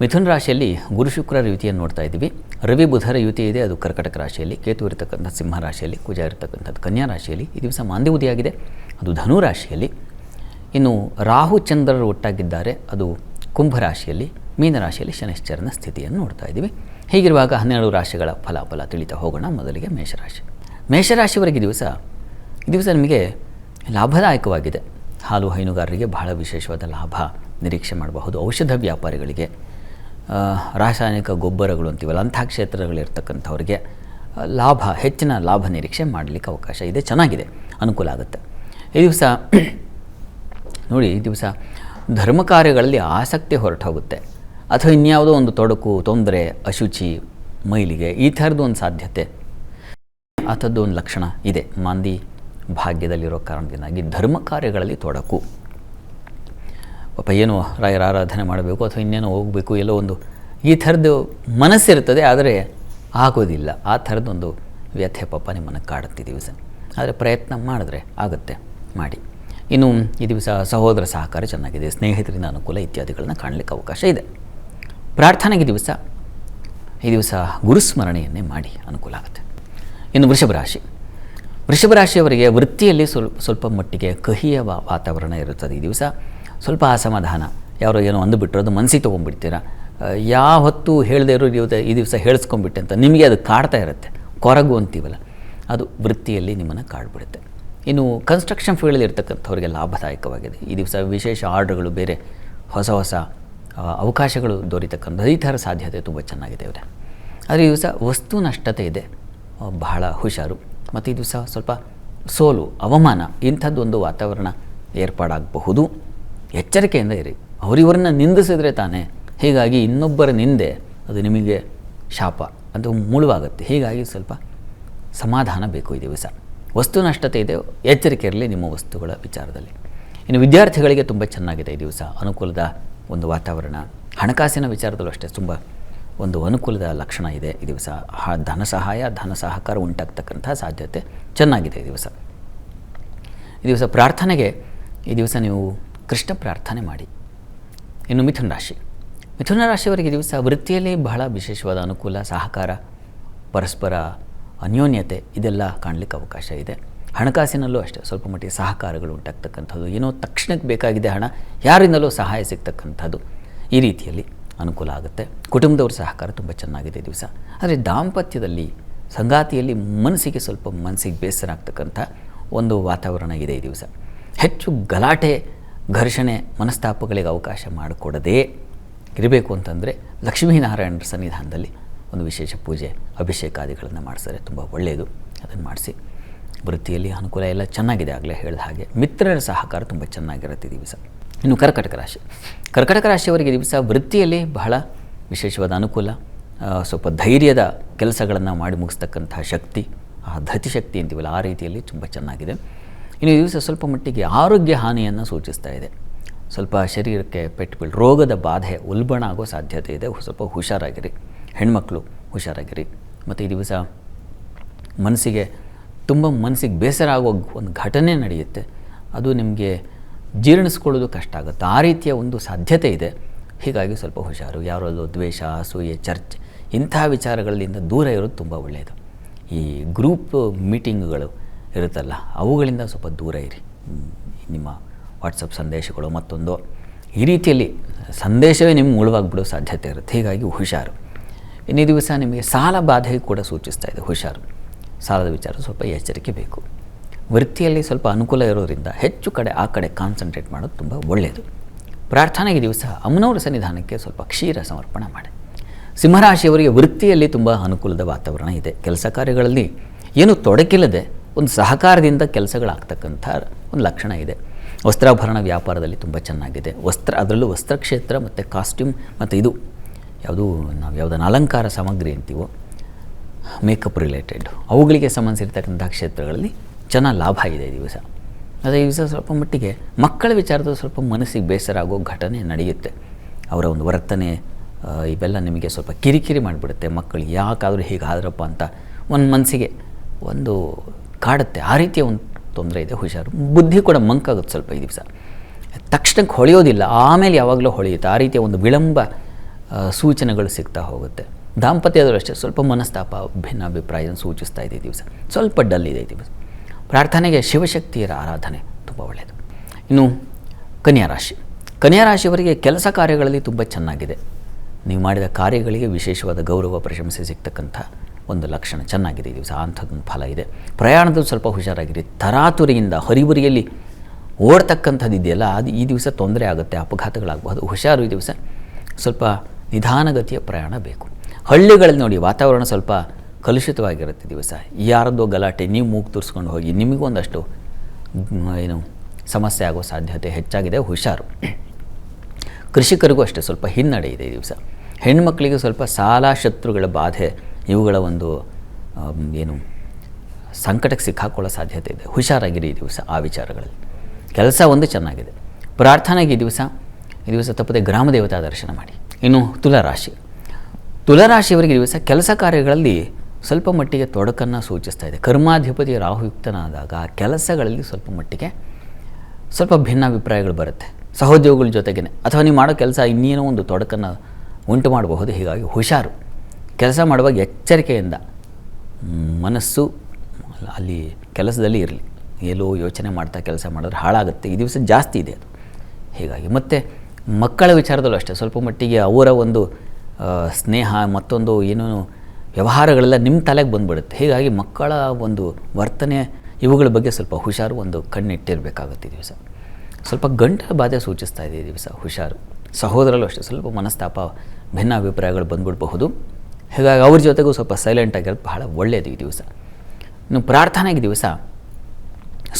ಮಿಥುನ ರಾಶಿಯಲ್ಲಿ ಗುರು ಶುಕ್ರರ ಯುತಿಯನ್ನು ನೋಡ್ತಾ ಇದ್ದೀವಿ. ರವಿ ಬುಧರ ಯುತಿ ಇದೆ, ಅದು ಕರ್ಕಟಕ ರಾಶಿಯಲ್ಲಿ. ಕೇತು ಇರತಕ್ಕಂಥ ಸಿಂಹ ರಾಶಿಯಲ್ಲಿ, ಕುಜ ಇರತಕ್ಕಂಥದ್ದು ಕನ್ಯಾ ರಾಶಿಯಲ್ಲಿ. ಈ ದಿವಸ ಮಾಂದ್ಯವುದಿಯಾಗಿದೆ, ಅದು ಧನು ರಾಶಿಯಲ್ಲಿ. ಇನ್ನು ರಾಹು ಚಂದ್ರರು ಒಟ್ಟಾಗಿದ್ದಾರೆ, ಅದು ಕುಂಭ ರಾಶಿಯಲ್ಲಿ. ಮೀನ ರಾಶಿಯಲ್ಲಿ ಶನಿಶ್ಚರನ ಸ್ಥಿತಿಯನ್ನು ನೋಡ್ತಾ ಇದ್ದೀವಿ. ಹೀಗಿರುವಾಗ 12 ರಾಶಿಗಳ ಫಲಾಫಲ ತಿಳಿತಾ ಹೋಗೋಣ. ಮೊದಲಿಗೆ ಮೇಷರಾಶಿ. ಮೇಷರಾಶಿಯವರೆಗೆ ಈ ದಿವಸ ನಿಮಗೆ ಲಾಭದಾಯಕವಾಗಿದೆ. ಹಾಲು ಹೈನುಗಾರರಿಗೆ ಬಹಳ ವಿಶೇಷವಾದ ಲಾಭ ನಿರೀಕ್ಷೆ ಮಾಡಬಹುದು. ಔಷಧ ವ್ಯಾಪಾರಿಗಳಿಗೆ, ರಾಸಾಯನಿಕ ಗೊಬ್ಬರಗಳು ಅಂತೀವಲ್ಲ ಅಂಥ ಕ್ಷೇತ್ರಗಳಿರ್ತಕ್ಕಂಥವ್ರಿಗೆ ಲಾಭ, ಹೆಚ್ಚಿನ ಲಾಭ ನಿರೀಕ್ಷೆ ಮಾಡಲಿಕ್ಕೆ ಅವಕಾಶ ಇದೆ. ಚೆನ್ನಾಗಿದೆ, ಅನುಕೂಲ ಆಗುತ್ತೆ. ಈ ದಿವಸ ನೋಡಿ, ಈ ದಿವಸ ಧರ್ಮ ಕಾರ್ಯಗಳಲ್ಲಿ ಆಸಕ್ತಿ ಹೊರಟೋಗುತ್ತೆ, ಅಥವಾ ಇನ್ಯಾವುದೋ ಒಂದು ತೊಡಕು, ತೊಂದರೆ, ಅಶುಚಿ, ಮೈಲಿಗೆ, ಈ ಥರದ್ದು ಒಂದು ಸಾಧ್ಯತೆ, ಅಂಥದ್ದು ಒಂದು ಲಕ್ಷಣ ಇದೆ. ಮಾಂದಿ ಭಾಗ್ಯದಲ್ಲಿರೋ ಕಾರಣದಿಂದಾಗಿ ಧರ್ಮ ಕಾರ್ಯಗಳಲ್ಲಿ ತೊಡಕು. ಪಾಪ ಏನೋ ರಾಯರ ಆರಾಧನೆ ಮಾಡಬೇಕು ಅಥವಾ ಇನ್ನೇನೋ ಹೋಗಬೇಕು, ಎಲ್ಲೋ ಒಂದು ಈ ಥರದ್ದು ಮನಸ್ಸಿರ್ತದೆ, ಆದರೆ ಆಗೋದಿಲ್ಲ. ಆ ಥರದ್ದೊಂದು ವ್ಯಥೆ ಪಾಪ ನಿಮ್ಮನ್ನು ಕಾಡುತ್ತೆ ದಿವಸ. ಆದರೆ ಪ್ರಯತ್ನ ಮಾಡಿದ್ರೆ ಆಗುತ್ತೆ, ಮಾಡಿ. ಇನ್ನು ಈ ದಿವಸ ಸಹೋದರ ಸಹಕಾರ ಚೆನ್ನಾಗಿದೆ, ಸ್ನೇಹಿತರಿಂದ ಅನುಕೂಲ ಇತ್ಯಾದಿಗಳನ್ನ ಕಾಣಲಿಕ್ಕೆ ಅವಕಾಶ ಇದೆ. ಪ್ರಾರ್ಥನೆಗೆ ಈ ದಿವಸ ಗುರುಸ್ಮರಣೆಯನ್ನೇ ಮಾಡಿ, ಅನುಕೂಲ ಆಗುತ್ತೆ. ಇನ್ನು ವೃಷಭ ರಾಶಿಯವರಿಗೆ ವೃತ್ತಿಯಲ್ಲಿ ಸ್ವಲ್ಪ ಮಟ್ಟಿಗೆ ಕಹಿಯ ವಾತಾವರಣ ಇರುತ್ತದೆ. ಈ ದಿವಸ ಸ್ವಲ್ಪ ಅಸಮಾಧಾನ, ಯಾರೋ ಏನೋ ಅಂದುಬಿಟ್ರು ಅದು ಮನಸ್ಸಿಗೆ ತೊಗೊಂಡ್ಬಿಡ್ತೀರಾ. ಯಾವತ್ತೂ ಹೇಳದೇ ಇರೋ ಈ ದಿವಸ ಹೇಳಿಸ್ಕೊಂಡ್ಬಿಟ್ಟೆ ಅಂತ ನಿಮಗೆ ಅದು ಕಾಡ್ತಾ ಇರುತ್ತೆ. ಕೊರಗು ಅಂತೀವಲ್ಲ, ಅದು ವೃತ್ತಿಯಲ್ಲಿ ನಿಮ್ಮನ್ನು ಕಾಡ್ಬಿಡುತ್ತೆ. ಇನ್ನು ಕನ್ಸ್ಟ್ರಕ್ಷನ್ ಫೀಲ್ಡಲ್ಲಿ ಇರ್ತಕ್ಕಂಥವ್ರಿಗೆ ಲಾಭದಾಯಕವಾಗಿದೆ. ಈ ದಿವಸ ವಿಶೇಷ ಆರ್ಡ್ರ್ಗಳು, ಬೇರೆ ಹೊಸ ಹೊಸ ಅವಕಾಶಗಳು ದೊರೀತಕ್ಕಂಥದ್ದು, ಈ ಥರ ಸಾಧ್ಯತೆ ತುಂಬ ಚೆನ್ನಾಗಿದೆ ಅವರೇ. ಆದರೆ ಈ ದಿವಸ ವಸ್ತು ನಷ್ಟತೆ ಇದೆ, ಬಹಳ ಹುಷಾರು. ಮತ್ತು ಈ ದಿವಸ ಸ್ವಲ್ಪ ಸೋಲು, ಅವಮಾನ, ಇಂಥದ್ದೊಂದು ವಾತಾವರಣ ಏರ್ಪಾಡಾಗಬಹುದು. ಎಚ್ಚರಿಕೆಯಿಂದ ಇರಿ. ಅವರಿವರನ್ನ ನಿಂದಿಸಿದರೆ ತಾನೇ, ಹೀಗಾಗಿ ಇನ್ನೊಬ್ಬರ ನಿಂದೆ ಅದು ನಿಮಗೆ ಶಾಪ, ಅದು ಮುಳುವಾಗುತ್ತೆ. ಹೀಗಾಗಿ ಸ್ವಲ್ಪ ಸಮಾಧಾನ ಬೇಕು ಈ ದಿವಸ. ವಸ್ತು ನಷ್ಟತೆ ಇದೆ, ಎಚ್ಚರಿಕೆ ಇರಲಿ ನಿಮ್ಮ ವಸ್ತುಗಳ ವಿಚಾರದಲ್ಲಿ. ಇನ್ನು ವಿದ್ಯಾರ್ಥಿಗಳಿಗೆ ತುಂಬ ಚೆನ್ನಾಗಿದೆ ಈ ದಿವಸ, ಅನುಕೂಲದ ಒಂದು ವಾತಾವರಣ. ಹಣಕಾಸಿನ ವಿಚಾರದಲ್ಲೂ ಅಷ್ಟೇ ತುಂಬ ಒಂದು ಅನುಕೂಲದ ಲಕ್ಷಣ ಇದೆ ಈ ದಿವಸ. ಧನ ಸಹಾಯ, ಧನ ಸಹಕಾರ ಉಂಟಾಗ್ತಕ್ಕಂಥ ಸಾಧ್ಯತೆ ಚೆನ್ನಾಗಿದೆ ಈ ದಿವಸ. ಪ್ರಾರ್ಥನೆಗೆ ಈ ದಿವಸ ನೀವು ಕೃಷ್ಣ ಪ್ರಾರ್ಥನೆ ಮಾಡಿ. ಇನ್ನು ಮಿಥುನ ರಾಶಿಯವರಿಗೆ ಈ ದಿವಸ ವೃತ್ತಿಯಲ್ಲಿ ಬಹಳ ವಿಶೇಷವಾದ ಅನುಕೂಲ, ಸಹಕಾರ, ಪರಸ್ಪರ ಅನ್ಯೋನ್ಯತೆ ಇದೆಲ್ಲ ಕಾಣಲಿಕ್ಕೆ ಅವಕಾಶ ಇದೆ. ಹಣಕಾಸಿನಲ್ಲೂ ಅಷ್ಟೇ ಸ್ವಲ್ಪ ಮಟ್ಟಿಗೆ ಸಹಕಾರಗಳು ಉಂಟಾಗ್ತಕ್ಕಂಥದ್ದು, ಏನೋ ತಕ್ಷಣಕ್ಕೆ ಬೇಕಾಗಿದೆ ಹಣ, ಯಾರಿಂದಲೂ ಸಹಾಯ ಸಿಗ್ತಕ್ಕಂಥದ್ದು, ಈ ರೀತಿಯಲ್ಲಿ ಅನುಕೂಲ ಆಗುತ್ತೆ. ಕುಟುಂಬದವ್ರ ಸಹಕಾರ ತುಂಬ ಚೆನ್ನಾಗಿದೆ ಈ ದಿವಸ. ಆದರೆ ದಾಂಪತ್ಯದಲ್ಲಿ, ಸಂಗಾತಿಯಲ್ಲಿ ಮನಸ್ಸಿಗೆ ಬೇಸರ ಆಗ್ತಕ್ಕಂಥ ಒಂದು ವಾತಾವರಣ ಇದೆ ಈ ದಿವಸ. ಹೆಚ್ಚು ಗಲಾಟೆ, ಘರ್ಷಣೆ, ಮನಸ್ತಾಪಗಳಿಗೆ ಅವಕಾಶ ಮಾಡಿಕೊಡದೇ ಇರಬೇಕು ಅಂತಂದರೆ ಲಕ್ಷ್ಮೀನಾರಾಯಣರ ಸನ್ನಿಧಾನದಲ್ಲಿ ಒಂದು ವಿಶೇಷ ಪೂಜೆ, ಅಭಿಷೇಕಾದಿಗಳನ್ನು ಮಾಡಿಸಿದ್ರೆ ತುಂಬ ಒಳ್ಳೆಯದು. ಅದನ್ನು ಮಾಡಿಸಿ. ವೃತ್ತಿಯಲ್ಲಿ ಅನುಕೂಲ ಎಲ್ಲ ಚೆನ್ನಾಗಿದೆ, ಆಗಲೇ ಹೇಳಿದ ಹಾಗೆ. ಮಿತ್ರರ ಸಹಕಾರ ತುಂಬ ಚೆನ್ನಾಗಿರುತ್ತೆ ಈ ದಿವಸ. ಇನ್ನು ಕರ್ಕಟಕ ರಾಶಿಯವರಿಗೆ ದಿವಸ ವೃತ್ತಿಯಲ್ಲಿ ಬಹಳ ವಿಶೇಷವಾದ ಅನುಕೂಲ, ಸ್ವಲ್ಪ ಧೈರ್ಯದ ಕೆಲಸಗಳನ್ನು ಮಾಡಿ ಮುಗಿಸ್ತಕ್ಕಂಥ ಶಕ್ತಿ, ಆ ಧತಿಶಕ್ತಿ ಅಂತೀವಲ್ಲ, ಆ ರೀತಿಯಲ್ಲಿ ತುಂಬ ಚೆನ್ನಾಗಿದೆ. ಇನ್ನು ಈ ದಿವಸ ಸ್ವಲ್ಪ ಮಟ್ಟಿಗೆ ಆರೋಗ್ಯ ಹಾನಿಯನ್ನು ಸೂಚಿಸ್ತಾ ಇದೆ. ಸ್ವಲ್ಪ ಶರೀರಕ್ಕೆ ಪೆಟ್ಟು ರೋಗದ ಬಾಧೆ ಉಲ್ಬಣ ಆಗೋ ಸಾಧ್ಯತೆ ಇದೆ. ಸ್ವಲ್ಪ ಹುಷಾರಾಗಿರಿ, ಹೆಣ್ಮಕ್ಳು ಹುಷಾರಾಗಿರಿ. ಮತ್ತು ಈ ದಿವಸ ಮನಸ್ಸಿಗೆ ಬೇಸರ ಆಗೋ ಒಂದು ಘಟನೆ ನಡೆಯುತ್ತೆ, ಅದು ನಿಮಗೆ ಜೀರ್ಣಿಸ್ಕೊಳ್ಳೋದು ಕಷ್ಟ ಆಗುತ್ತೆ. ಆ ರೀತಿಯ ಒಂದು ಸಾಧ್ಯತೆ ಇದೆ. ಹೀಗಾಗಿ ಸ್ವಲ್ಪ ಹುಷಾರು. ಯಾರಲ್ಲೂ ದ್ವೇಷ, ಅಸೂಯೆ, ಚರ್ಚೆ ಇಂಥ ವಿಚಾರಗಳಿಂದ ದೂರ ಇರೋದು ತುಂಬ ಒಳ್ಳೆಯದು. ಈ ಗ್ರೂಪ್ ಮೀಟಿಂಗ್ಗಳು ಇರುತ್ತಲ್ಲ, ಅವುಗಳಿಂದ ಸ್ವಲ್ಪ ದೂರ ಇರಿ. ನಿಮ್ಮ ವಾಟ್ಸಪ್ ಸಂದೇಶಗಳು ಮತ್ತೊಂದು ಈ ರೀತಿಯಲ್ಲಿ ಸಂದೇಶವೇ ನಿಮ್ಗೆ ಮುಳುವಾಗಿಬಿಡೋ ಸಾಧ್ಯತೆ ಇರುತ್ತೆ. ಹೀಗಾಗಿ ಹುಷಾರು. ಇನ್ನು ಈ ದಿವಸ ನಿಮಗೆ ಸಾಲ ಬಾಧೆ ಕೂಡ ಸೂಚಿಸ್ತಾ ಇದೆ, ಹುಷಾರು. ಸಾಲದ ವಿಚಾರ ಸ್ವಲ್ಪ ಎಚ್ಚರಿಕೆ ಬೇಕು. ವೃತ್ತಿಯಲ್ಲಿ ಸ್ವಲ್ಪ ಅನುಕೂಲ ಇರೋದರಿಂದ ಹೆಚ್ಚು ಆ ಕಡೆ ಕಾನ್ಸಂಟ್ರೇಟ್ ಮಾಡೋದು ತುಂಬ ಒಳ್ಳೆಯದು. ಪ್ರಾರ್ಥನೆಗೆ ದಿವಸ ಅಮ್ಮನವರ ಸನ್ನಿಧಾನಕ್ಕೆ ಸ್ವಲ್ಪ ಕ್ಷೀರ ಸಮರ್ಪಣೆ ಮಾಡಿ. ಸಿಂಹರಾಶಿಯವರಿಗೆ ವೃತ್ತಿಯಲ್ಲಿ ತುಂಬ ಅನುಕೂಲದ ವಾತಾವರಣ ಇದೆ. ಕೆಲಸ ಕಾರ್ಯಗಳಲ್ಲಿ ಏನು ತೊಡಕಿಲ್ಲದೆ ಒಂದು ಸಹಕಾರದಿಂದ ಕೆಲಸಗಳಾಗ್ತಕ್ಕಂಥ ಒಂದು ಲಕ್ಷಣ ಇದೆ. ವಸ್ತ್ರಾಭರಣ ವ್ಯಾಪಾರದಲ್ಲಿ ತುಂಬ ಚೆನ್ನಾಗಿದೆ. ಅದರಲ್ಲೂ ವಸ್ತ್ರಕ್ಷೇತ್ರ ಮತ್ತು ಕಾಸ್ಟ್ಯೂಮ್ ಮತ್ತು ನಾವು ಯಾವುದನ್ನು ಅಲಂಕಾರ ಸಾಮಗ್ರಿ ಅಂತೀವೋ, ಮೇಕಪ್ ರಿಲೇಟೆಡ್, ಅವುಗಳಿಗೆ ಸಂಬಂಧಿಸಿರ್ತಕ್ಕಂಥ ಕ್ಷೇತ್ರಗಳಲ್ಲಿ ಚೆನ್ನಾಗಿ ಲಾಭ ಇದೆ ಈ ದಿವಸ. ಅದೇ ಈ ದಿವಸ ಸ್ವಲ್ಪ ಮಟ್ಟಿಗೆ ಮಕ್ಕಳ ವಿಚಾರದಲ್ಲಿ ಸ್ವಲ್ಪ ಮನಸ್ಸಿಗೆ ಬೇಸರ ಆಗೋ ಘಟನೆ ನಡೆಯುತ್ತೆ. ಅವರ ಒಂದು ವರ್ತನೆ ಇವೆಲ್ಲ ನಿಮಗೆ ಸ್ವಲ್ಪ ಕಿರಿಕಿರಿ ಮಾಡಿಬಿಡುತ್ತೆ. ಮಕ್ಕಳು ಯಾಕಾದರೂ ಹೀಗಾದ್ರಪ್ಪ ಅಂತ ಒಂದು ಮನಸ್ಸಿಗೆ ಒಂದು ಕಾಡುತ್ತೆ. ಆ ರೀತಿಯ ಒಂದು ತೊಂದರೆ ಇದೆ, ಹುಷಾರು. ಬುದ್ಧಿ ಕೂಡ ಮಂಕಾಗುತ್ತೆ ಸ್ವಲ್ಪ ಈ ದಿವಸ. ತಕ್ಷಣಕ್ಕೆ ಹೊಳೆಯೋದಿಲ್ಲ, ಆಮೇಲೆ ಯಾವಾಗಲೂ ಹೊಳೆಯುತ್ತೆ. ಆ ರೀತಿಯ ಒಂದು ವಿಳಂಬ ಸೂಚನೆಗಳು ಸಿಗ್ತಾ ಹೋಗುತ್ತೆ. ದಾಂಪತ್ಯದಲ್ಲೂ ಅಷ್ಟೇ ಸ್ವಲ್ಪ ಮನಸ್ತಾಪ, ಭಿನ್ನಾಭಿಪ್ರಾಯವನ್ನು ಸೂಚಿಸ್ತಾ ಇದೆ ಈ ದಿವಸ. ಸ್ವಲ್ಪ ಡಲ್ ಇದೆ ಈ ದಿವಸ. ಪ್ರಾರ್ಥನೆಗೆ ಶಿವಶಕ್ತಿಯರ ಆರಾಧನೆ ತುಂಬ ಒಳ್ಳೆಯದು. ಇನ್ನು ಕನ್ಯಾ ರಾಶಿ. ಕನ್ಯಾ ರಾಶಿಯವರಿಗೆ ಕೆಲಸ ಕಾರ್ಯಗಳಲ್ಲಿ ತುಂಬ ಚೆನ್ನಾಗಿದೆ. ನೀವು ಮಾಡಿದ ಕಾರ್ಯಗಳಿಗೆ ವಿಶೇಷವಾದ ಗೌರವ, ಪ್ರಶಂಸೆ ಸಿಗ್ತಕ್ಕಂಥ ಒಂದು ಲಕ್ಷಣ ಚೆನ್ನಾಗಿದೆ ಈ ದಿವಸ. ಅಂಥದ್ದೊಂದು ಫಲ ಇದೆ. ಪ್ರಯಾಣದಲ್ಲಿ ಸ್ವಲ್ಪ ಹುಷಾರಾಗಿರಿ. ತರಾತುರಿಯಿಂದ ಹರಿಬರಿಯಲ್ಲಿ ಓಡ್ತಕ್ಕಂಥದ್ದು ಇದೆಯಲ್ಲ, ಅದು ಈ ದಿವಸ ತೊಂದರೆ ಆಗುತ್ತೆ, ಅಪಘಾತಗಳಾಗಬಹುದು. ಹುಷಾರು ಈ ದಿವಸ. ಸ್ವಲ್ಪ ನಿಧಾನಗತಿಯ ಪ್ರಯಾಣ ಬೇಕು. ಹಳ್ಳಿಗಳಲ್ಲಿ ನೋಡಿ ವಾತಾವರಣ ಸ್ವಲ್ಪ ಕಲುಷಿತವಾಗಿರುತ್ತೆ ದಿವಸ. ಯಾರದ್ದೋ ಗಲಾಟೆ, ನೀವು ಮೂಗು ತುರ್ಸ್ಕೊಂಡು ಹೋಗಿ ನಿಮಗೂ ಒಂದಷ್ಟು ಸಮಸ್ಯೆ ಆಗೋ ಸಾಧ್ಯತೆ ಹೆಚ್ಚಾಗಿದೆ, ಹುಷಾರು. ಕೃಷಿಕರಿಗೂ ಅಷ್ಟೇ ಸ್ವಲ್ಪ ಹಿನ್ನಡೆ ಇದೆ ಈ ದಿವಸ. ಹೆಣ್ಣುಮಕ್ಕಳಿಗೆ ಸ್ವಲ್ಪ ಸಾಲ, ಶತ್ರುಗಳ ಬಾಧೆ, ಇವುಗಳ ಒಂದು ಸಂಕಟಕ್ಕೆ ಸಿಕ್ಕಾಕೊಳ್ಳೋ ಸಾಧ್ಯತೆ ಇದೆ. ಹುಷಾರಾಗಿರಿ ಈ ದಿವಸ ಆ ವಿಚಾರಗಳಲ್ಲಿ. ಕೆಲಸ ಒಂದು ಚೆನ್ನಾಗಿದೆ. ಪ್ರಾರ್ಥನೆಗೆ ಈ ದಿವಸ ತಪ್ಪದೆ ಗ್ರಾಮ ದೇವತಾ ದರ್ಶನ ಮಾಡಿ. ಇನ್ನು ತುಲಾರಾಶಿ. ತುಲಾರಾಶಿಯವರಿಗೆ ಈ ದಿವಸ ಕೆಲಸ ಕಾರ್ಯಗಳಲ್ಲಿ ಸ್ವಲ್ಪ ಮಟ್ಟಿಗೆ ತೊಡಕನ್ನು ಸೂಚಿಸ್ತಾ ಇದೆ. ಕರ್ಮಾಧಿಪತಿ ರಾಹುಯುಕ್ತನಾದಾಗ ಆ ಕೆಲಸಗಳಲ್ಲಿ ಸ್ವಲ್ಪ ಮಟ್ಟಿಗೆ ಸ್ವಲ್ಪ ಭಿನ್ನಾಭಿಪ್ರಾಯಗಳು ಬರುತ್ತೆ ಸಹೋದ್ಯೋಗಿಗಳ ಜೊತೆಗೇ, ಅಥವಾ ನೀವು ಮಾಡೋ ಕೆಲಸ ಇನ್ನೇನೋ ಒಂದು ತೊಡಕನ್ನು ಉಂಟು ಮಾಡಬಹುದು. ಹೀಗಾಗಿ ಹುಷಾರು. ಕೆಲಸ ಮಾಡುವಾಗ ಎಚ್ಚರಿಕೆಯಿಂದ ಮನಸ್ಸು ಅಲ್ಲಿ ಕೆಲಸದಲ್ಲಿ ಇರಲಿ. ಎಲ್ಲೋ ಯೋಚನೆ ಮಾಡ್ತಾ ಕೆಲಸ ಮಾಡಿದ್ರೆ ಹಾಳಾಗುತ್ತೆ. ಈ ದಿವಸ ಜಾಸ್ತಿ ಇದೆ ಅದು. ಹೀಗಾಗಿ ಮತ್ತು ಮಕ್ಕಳ ವಿಚಾರದಲ್ಲೂ ಅಷ್ಟೇ ಸ್ವಲ್ಪ ಮಟ್ಟಿಗೆ ಅವರ ಒಂದು ಸ್ನೇಹ, ಮತ್ತೊಂದು ಏನೇನು ವ್ಯವಹಾರಗಳೆಲ್ಲ ನಿಮ್ಮ ತಲೆಗೆ ಬಂದುಬಿಡುತ್ತೆ. ಹೀಗಾಗಿ ಮಕ್ಕಳ ಒಂದು ವರ್ತನೆ ಇವುಗಳ ಬಗ್ಗೆ ಸ್ವಲ್ಪ ಹುಷಾರು, ಒಂದು ಕಣ್ಣಿಟ್ಟಿರಬೇಕಾಗುತ್ತೆ ಈ ದಿವಸ. ಸ್ವಲ್ಪ ಗಂಟಲ ಬಾಧೆ ಸೂಚಿಸ್ತಾ ಇದೆ ಈ ದಿವಸ, ಹುಷಾರು. ಸಹೋದರಲ್ಲೂ ಅಷ್ಟೇ ಸ್ವಲ್ಪ ಮನಸ್ತಾಪ, ಭಿನ್ನಾಭಿಪ್ರಾಯಗಳು ಬಂದ್ಬಿಡಬಹುದು. ಹೀಗಾಗಿ ಅವ್ರ ಜೊತೆಗೂ ಸ್ವಲ್ಪ ಸೈಲೆಂಟಾಗಿರೋದು ಬಹಳ ಒಳ್ಳೆಯದು ಈ ದಿವಸ. ಇನ್ನು ಪ್ರಾರ್ಥನೆಗೆ ದಿವಸ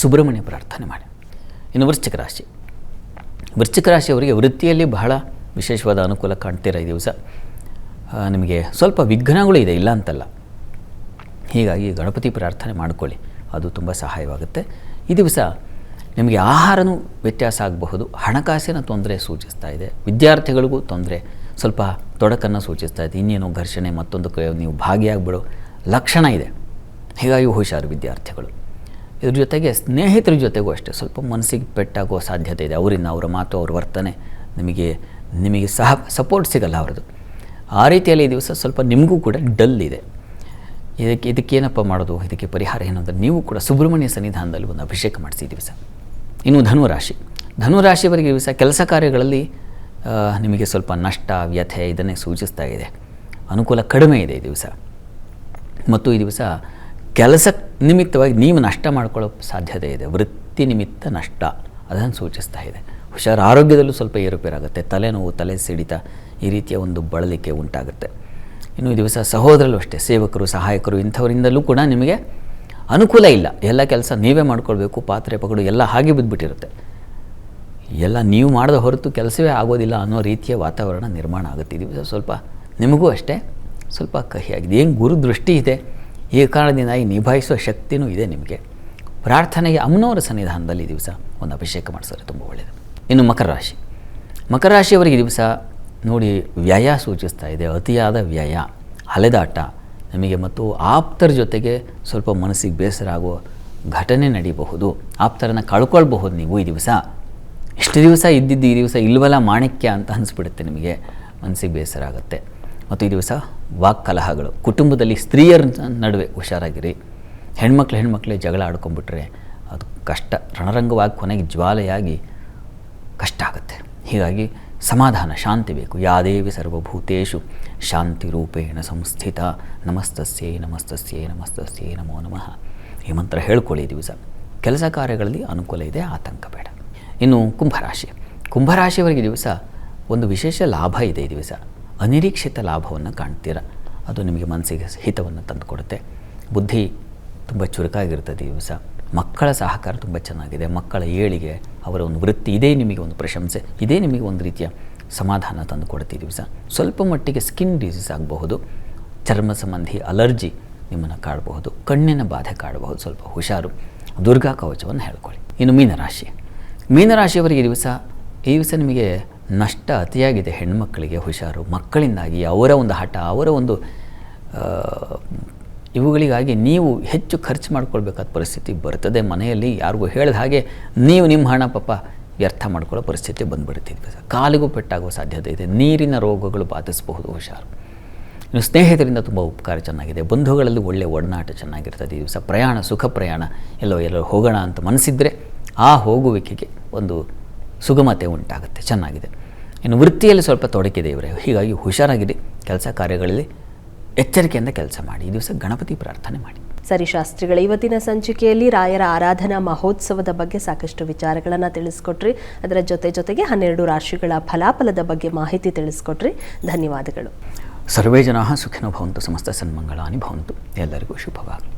ಸುಬ್ರಹ್ಮಣ್ಯ ಪ್ರಾರ್ಥನೆ ಮಾಡಿ. ಇನ್ನು ವೃಶ್ಚಿಕ ರಾಶಿ. ವೃಶ್ಚಿಕ ರಾಶಿಯವರಿಗೆ ವೃತ್ತಿಯಲ್ಲಿ ಬಹಳ ವಿಶೇಷವಾದ ಅನುಕೂಲ ಕಾಣ್ತೀರ ಈ ದಿವಸ. ನಿಮಗೆ ಸ್ವಲ್ಪ ವಿಘ್ನಗಳು ಇದೆ, ಇಲ್ಲ ಅಂತಲ್ಲ. ಹೀಗಾಗಿ ಗಣಪತಿ ಪ್ರಾರ್ಥನೆ ಮಾಡಿಕೊಳ್ಳಿ, ಅದು ತುಂಬ ಸಹಾಯವಾಗುತ್ತೆ. ಈ ದಿವಸ ನಿಮಗೆ ಆಹಾರನೂ ವ್ಯತ್ಯಾಸ ಆಗಬಹುದು. ಹಣಕಾಸಿನ ತೊಂದರೆ ಸೂಚಿಸ್ತಾ ಇದೆ. ವಿದ್ಯಾರ್ಥಿಗಳಿಗೂ ತೊಂದರೆ, ಸ್ವಲ್ಪ ತೊಡಕನ್ನು ಸೂಚಿಸ್ತಾ ಇದೆ. ಇನ್ನೇನೋ ಘರ್ಷಣೆ, ಮತ್ತೊಂದು ನೀವು ಭಾಗಿಯಾಗ್ಬಿಡೋ ಲಕ್ಷಣ ಇದೆ. ಹೀಗಾಗಿ ಹುಷಾರು ವಿದ್ಯಾರ್ಥಿಗಳು. ಇದ್ರ ಜೊತೆಗೆ ಸ್ನೇಹಿತರ ಜೊತೆಗೂ ಅಷ್ಟೇ ಸ್ವಲ್ಪ ಮನಸ್ಸಿಗೆ ಪೆಟ್ಟಾಗೋ ಸಾಧ್ಯತೆ ಇದೆ. ಅವರಿಂದ ಅವರ ಮಾತು, ಅವ್ರ ವರ್ತನೆ ನಿಮಗೆ ಸಪೋರ್ಟ್ ಸಿಗಲ್ಲ ಅವ್ರದ್ದು. ಆ ರೀತಿಯಲ್ಲಿ ಈ ದಿವಸ ಸ್ವಲ್ಪ ನಿಮಗೂ ಕೂಡ ಡಲ್ ಇದೆ. ಇದಕ್ಕೇನಪ್ಪ ಮಾಡೋದು, ಇದಕ್ಕೆ ಪರಿಹಾರ ಏನಂದರೆ ನೀವು ಕೂಡ ಸುಬ್ರಹ್ಮಣ್ಯ ಸನ್ನಿಧಾನದಲ್ಲಿ ಒಂದು ಅಭಿಷೇಕ ಮಾಡಿಸಿ ಈ ದಿವಸ. ಇನ್ನು ಧನುರಾಶಿ. ಧನುರಾಶಿಯವರಿಗೆ ಈ ದಿವಸ ಕೆಲಸ ಕಾರ್ಯಗಳಲ್ಲಿ ನಿಮಗೆ ಸ್ವಲ್ಪ ನಷ್ಟ, ವ್ಯಥೆ ಇದನ್ನೇ ಸೂಚಿಸ್ತಾ ಇದೆ. ಅನುಕೂಲ ಕಡಿಮೆ ಇದೆ ಈ ದಿವಸ. ಮತ್ತು ಈ ದಿವಸ ಕೆಲಸ ನಿಮಿತ್ತವಾಗಿ ನೀವು ನಷ್ಟ ಮಾಡ್ಕೊಳ್ಳೋ ಸಾಧ್ಯತೆ ಇದೆ. ವೃತ್ತಿ ನಿಮಿತ್ತ ನಷ್ಟ ಅದನ್ನು ಸೂಚಿಸ್ತಾ ಇದೆ. ಹುಷಾರು. ಆರೋಗ್ಯದಲ್ಲೂ ಸ್ವಲ್ಪ ಏರುಪೇರಾಗುತ್ತೆ. ತಲೆನೋವು, ತಲೆ ಸಿಡಿತ, ಈ ರೀತಿಯ ಒಂದು ಬಳಲಿಕೆ ಉಂಟಾಗುತ್ತೆ. ಇನ್ನು ಈ ದಿವಸ ಸಹೋದರಲ್ಲೂ ಅಷ್ಟೇ ಸೇವಕರು, ಸಹಾಯಕರು ಇಂಥವರಿಂದಲೂ ಕೂಡ ನಿಮಗೆ ಅನುಕೂಲ ಇಲ್ಲ. ಎಲ್ಲ ಕೆಲಸ ನೀವೇ ಮಾಡ್ಕೊಳ್ಬೇಕು. ಪಾತ್ರೆ ಪಗಡು ಎಲ್ಲ ಹಾಗೆ ಬಿದ್ದುಬಿಟ್ಟಿರುತ್ತೆ. ಎಲ್ಲ ನೀವು ಮಾಡಿದ ಹೊರತು ಕೆಲಸವೇ ಆಗೋದಿಲ್ಲ ಅನ್ನೋ ರೀತಿಯ ವಾತಾವರಣ ನಿರ್ಮಾಣ ಆಗುತ್ತೆ ಈ ದಿವಸ. ಸ್ವಲ್ಪ ನಿಮಗೂ ಅಷ್ಟೇ ಸ್ವಲ್ಪ ಕಹಿಯಾಗಿದೆ. ಏನು ಗುರು ದೃಷ್ಟಿ ಇದೆ, ಈ ಕಾರಣದಿಂದಾಗಿ ನಿಭಾಯಿಸುವ ಶಕ್ತಿನೂ ಇದೆ ನಿಮಗೆ. ಪ್ರಾರ್ಥನೆಗೆ ಅಮ್ಮನವರ ಸನ್ನಿಧಾನದಲ್ಲಿ ಈ ದಿವಸ ಒಂದು ಅಭಿಷೇಕ ಮಾಡಿಸಿದ್ರೆ ತುಂಬ ಒಳ್ಳೆಯದು. ಇನ್ನು ಮಕರ ರಾಶಿ. ಮಕರ ರಾಶಿಯವರಿಗೆ ಈ ದಿವಸ ನೋಡಿ ವ್ಯಯ ಸೂಚಿಸ್ತಾ ಇದೆ. ಅತಿಯಾದ ವ್ಯಯ, ಅಲೆದಾಟ ನಿಮಗೆ ಮತ್ತು ಆಪ್ತರ ಜೊತೆಗೆ ಸ್ವಲ್ಪ ಮನಸ್ಸಿಗೆ ಬೇಸರ ಆಗೋ ಘಟನೆ ನಡೀಬಹುದು. ಆಪ್ತರನ್ನು ಕಳ್ಕೊಳ್ಬಹುದು ನೀವು ಈ ದಿವಸ. ಇಷ್ಟು ದಿವಸ ಇದ್ದಿದ್ದು ಈ ದಿವಸ ಇಲ್ವಲ್ಲ ಮಾಣಿಕ್ಯ ಅಂತ ಅನಿಸ್ಬಿಡುತ್ತೆ ನಿಮಗೆ. ಮನಸ್ಸಿಗೆ ಬೇಸರ ಆಗುತ್ತೆ. ಮತ್ತು ಈ ದಿವಸ ವಾಕ್ಕಲಹಗಳು, ಕುಟುಂಬದಲ್ಲಿ ಸ್ತ್ರೀಯರ ನಡುವೆ ಹುಷಾರಾಗಿರಿ. ಹೆಣ್ಮಕ್ಳೇ ಜಗಳ ಆಡ್ಕೊಂಡ್ಬಿಟ್ರೆ ಅದು ಕಷ್ಟ, ರಣರಂಗವಾಗಿ ಕೊನೆಗೆ ಜ್ವಾಲೆಯಾಗಿ ಕಷ್ಟ ಆಗುತ್ತೆ. ಹೀಗಾಗಿ ಸಮಾಧಾನ, ಶಾಂತಿ ಬೇಕು. ಯಾದೇವಿ ಸರ್ವಭೂತೇಷು ಶಾಂತಿ ರೂಪೇಣ ಸಂಸ್ಥಿತ ನಮಸ್ತಸ್ಯೈ ನಮಸ್ತಸ್ಯೈ ನಮಸ್ತಸ್ಯೈ ನಮೋ ನಮಃ. ಈ ಮಂತ್ರ ಹೇಳ್ಕೊಳ್ಳಿ ಈ ದಿವಸ. ಕೆಲಸ ಕಾರ್ಯಗಳಲ್ಲಿ ಅನುಕೂಲ ಇದೆ, ಆತಂಕ ಬೇಡ. ಇನ್ನು ಕುಂಭರಾಶಿ. ಕುಂಭರಾಶಿಯವರಿಗೆ ದಿವಸ ಒಂದು ವಿಶೇಷ ಲಾಭ ಇದೆ ಈ ದಿವಸ. ಅನಿರೀಕ್ಷಿತ ಲಾಭವನ್ನು ಕಾಣ್ತೀರ. ಅದು ನಿಮಗೆ ಮನಸ್ಸಿಗೆ ಹಿತವನ್ನು ತಂದುಕೊಡುತ್ತೆ. ಬುದ್ಧಿ ತುಂಬ ಚುರುಕಾಗಿರ್ತದೆ ಈ ದಿವಸ. ಮಕ್ಕಳ ಸಹಕಾರ ತುಂಬ ಚೆನ್ನಾಗಿದೆ. ಮಕ್ಕಳ ಏಳಿಗೆ, ಅವರ ಒಂದು ವೃತ್ತಿ, ಇದೇ ನಿಮಗೆ ಒಂದು ಪ್ರಶಂಸೆ, ಇದೇ ನಿಮಗೆ ಒಂದು ರೀತಿಯ ಸಮಾಧಾನ ತಂದುಕೊಡುತ್ತೆ ಈ ದಿವಸ. ಸ್ವಲ್ಪ ಮಟ್ಟಿಗೆ ಸ್ಕಿನ್ ಡಿಸೀಸ್ ಆಗಬಹುದು. ಚರ್ಮ ಸಂಬಂಧಿ ಅಲರ್ಜಿ ನಿಮ್ಮನ್ನು ಕಾಡಬಹುದು. ಕಣ್ಣಿನ ಬಾಧೆ ಕಾಡಬಹುದು. ಸ್ವಲ್ಪ ಹುಷಾರು. ದುರ್ಗಾ ಕವಚವನ್ನು ಹೇಳ್ಕೊಳ್ಳಿ. ಇನ್ನು ಮೀನರಾಶಿಯವರಿಗೆ ಈ ದಿವಸ ನಿಮಗೆ ನಷ್ಟ ಅತಿಯಾಗಿದೆ. ಹೆಣ್ಮಕ್ಕಳಿಗೆ ಹುಷಾರು. ಮಕ್ಕಳಿಂದಾಗಿ ಅವರ ಒಂದು ಹಠ, ಅವರ ಒಂದು ಇವುಗಳಿಗಾಗಿ ನೀವು ಹೆಚ್ಚು ಖರ್ಚು ಮಾಡ್ಕೊಳ್ಬೇಕಾದ ಪರಿಸ್ಥಿತಿ ಬರ್ತದೆ. ಮನೆಯಲ್ಲಿ ಯಾರಿಗೂ ಹೇಳಿದ ಹಾಗೆ ನೀವು ನಿಮ್ಮ ಹಣ ಪಾಪ ವ್ಯರ್ಥ ಮಾಡ್ಕೊಳ್ಳೋ ಪರಿಸ್ಥಿತಿ ಬಂದುಬಿಡ್ತಿದ್ವಿ. ಕಾಲಿಗೂ ಪೆಟ್ಟಾಗುವ ಸಾಧ್ಯತೆ ಇದೆ. ನೀರಿನ ರೋಗಗಳು ಬಾಧಿಸಬಹುದು, ಹುಷಾರು. ಇನ್ನು ಸ್ನೇಹಿತರಿಂದ ತುಂಬ ಉಪಕಾರ ಚೆನ್ನಾಗಿದೆ. ಬಂಧುಗಳಲ್ಲಿ ಒಳ್ಳೆಯ ಒಡನಾಟ ಚೆನ್ನಾಗಿರ್ತದೆ. ಈ ದಿವಸ ಪ್ರಯಾಣ, ಸುಖ ಪ್ರಯಾಣ, ಎಲ್ಲೋ ಹೋಗೋಣ ಅಂತ ಮನಸ್ಸಿದ್ದರೆ ಆ ಹೋಗುವಿಕೆಗೆ ಒಂದು ಸುಗಮತೆ ಉಂಟಾಗುತ್ತೆ, ಚೆನ್ನಾಗಿದೆ. ಇನ್ನು ವೃತ್ತಿಯಲ್ಲಿ ಸ್ವಲ್ಪ ತೊಡಕಿದೆ ಇವರೇ, ಹೀಗಾಗಿ ಹುಷಾರಾಗಿರಿ. ಕೆಲಸ ಕಾರ್ಯಗಳಲ್ಲಿ ಎಚ್ಚರಿಕೆಯಿಂದ ಕೆಲಸ ಮಾಡಿ. ಈ ದಿವಸ ಗಣಪತಿ ಪ್ರಾರ್ಥನೆ ಮಾಡಿ. ಸರಿ ಶಾಸ್ತ್ರಿಗಳ, ಇವತ್ತಿನ ಸಂಚಿಕೆಯಲ್ಲಿ ರಾಯರ ಆರಾಧನಾ ಮಹೋತ್ಸವದ ಬಗ್ಗೆ ಸಾಕಷ್ಟು ವಿಚಾರಗಳನ್ನು ತಿಳಿಸ್ಕೊಟ್ರಿ. ಅದರ ಜೊತೆಗೆ 12 ರಾಶಿಗಳ ಫಲಾಫಲದ ಬಗ್ಗೆ ಮಾಹಿತಿ ತಿಳಿಸ್ಕೊಟ್ರಿ. ಧನ್ಯವಾದಗಳು. ಸರ್ವೇ ಜನಾಃ ಸುಖಿನೋ ಭವಂತು, ಸಮಸ್ತ ಸನ್ಮಂಗಳಾನಿ ಭವಂತು. ಎಲ್ಲರಿಗೂ ಶುಭವಾಗಲಿ.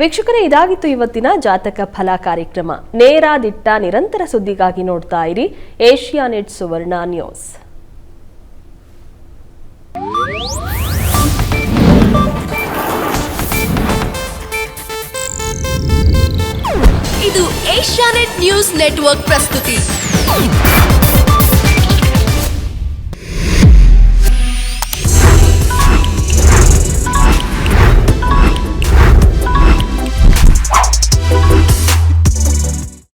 ವೀಕ್ಷಕರೇ, ಇದಾಗಿತ್ತು ಇವತ್ತಿನ ಜಾತಕ ಫಲ ಕಾರ್ಯಕ್ರಮ. ನೇರ ದಿಟ್ಟ ನಿರಂತರ ಸುದ್ದಿಗಾಗಿ ನೋಡ್ತಾ ಇರಿ ಏಷ್ಯಾನೆಟ್ ಸುವರ್ಣ ನ್ಯೂಸ್. ಇದು ಏಷ್ಯಾನೆಟ್ ನ್ಯೂಸ್ ನೆಟ್ವರ್ಕ್ ಪ್ರಸ್ತುತಿ.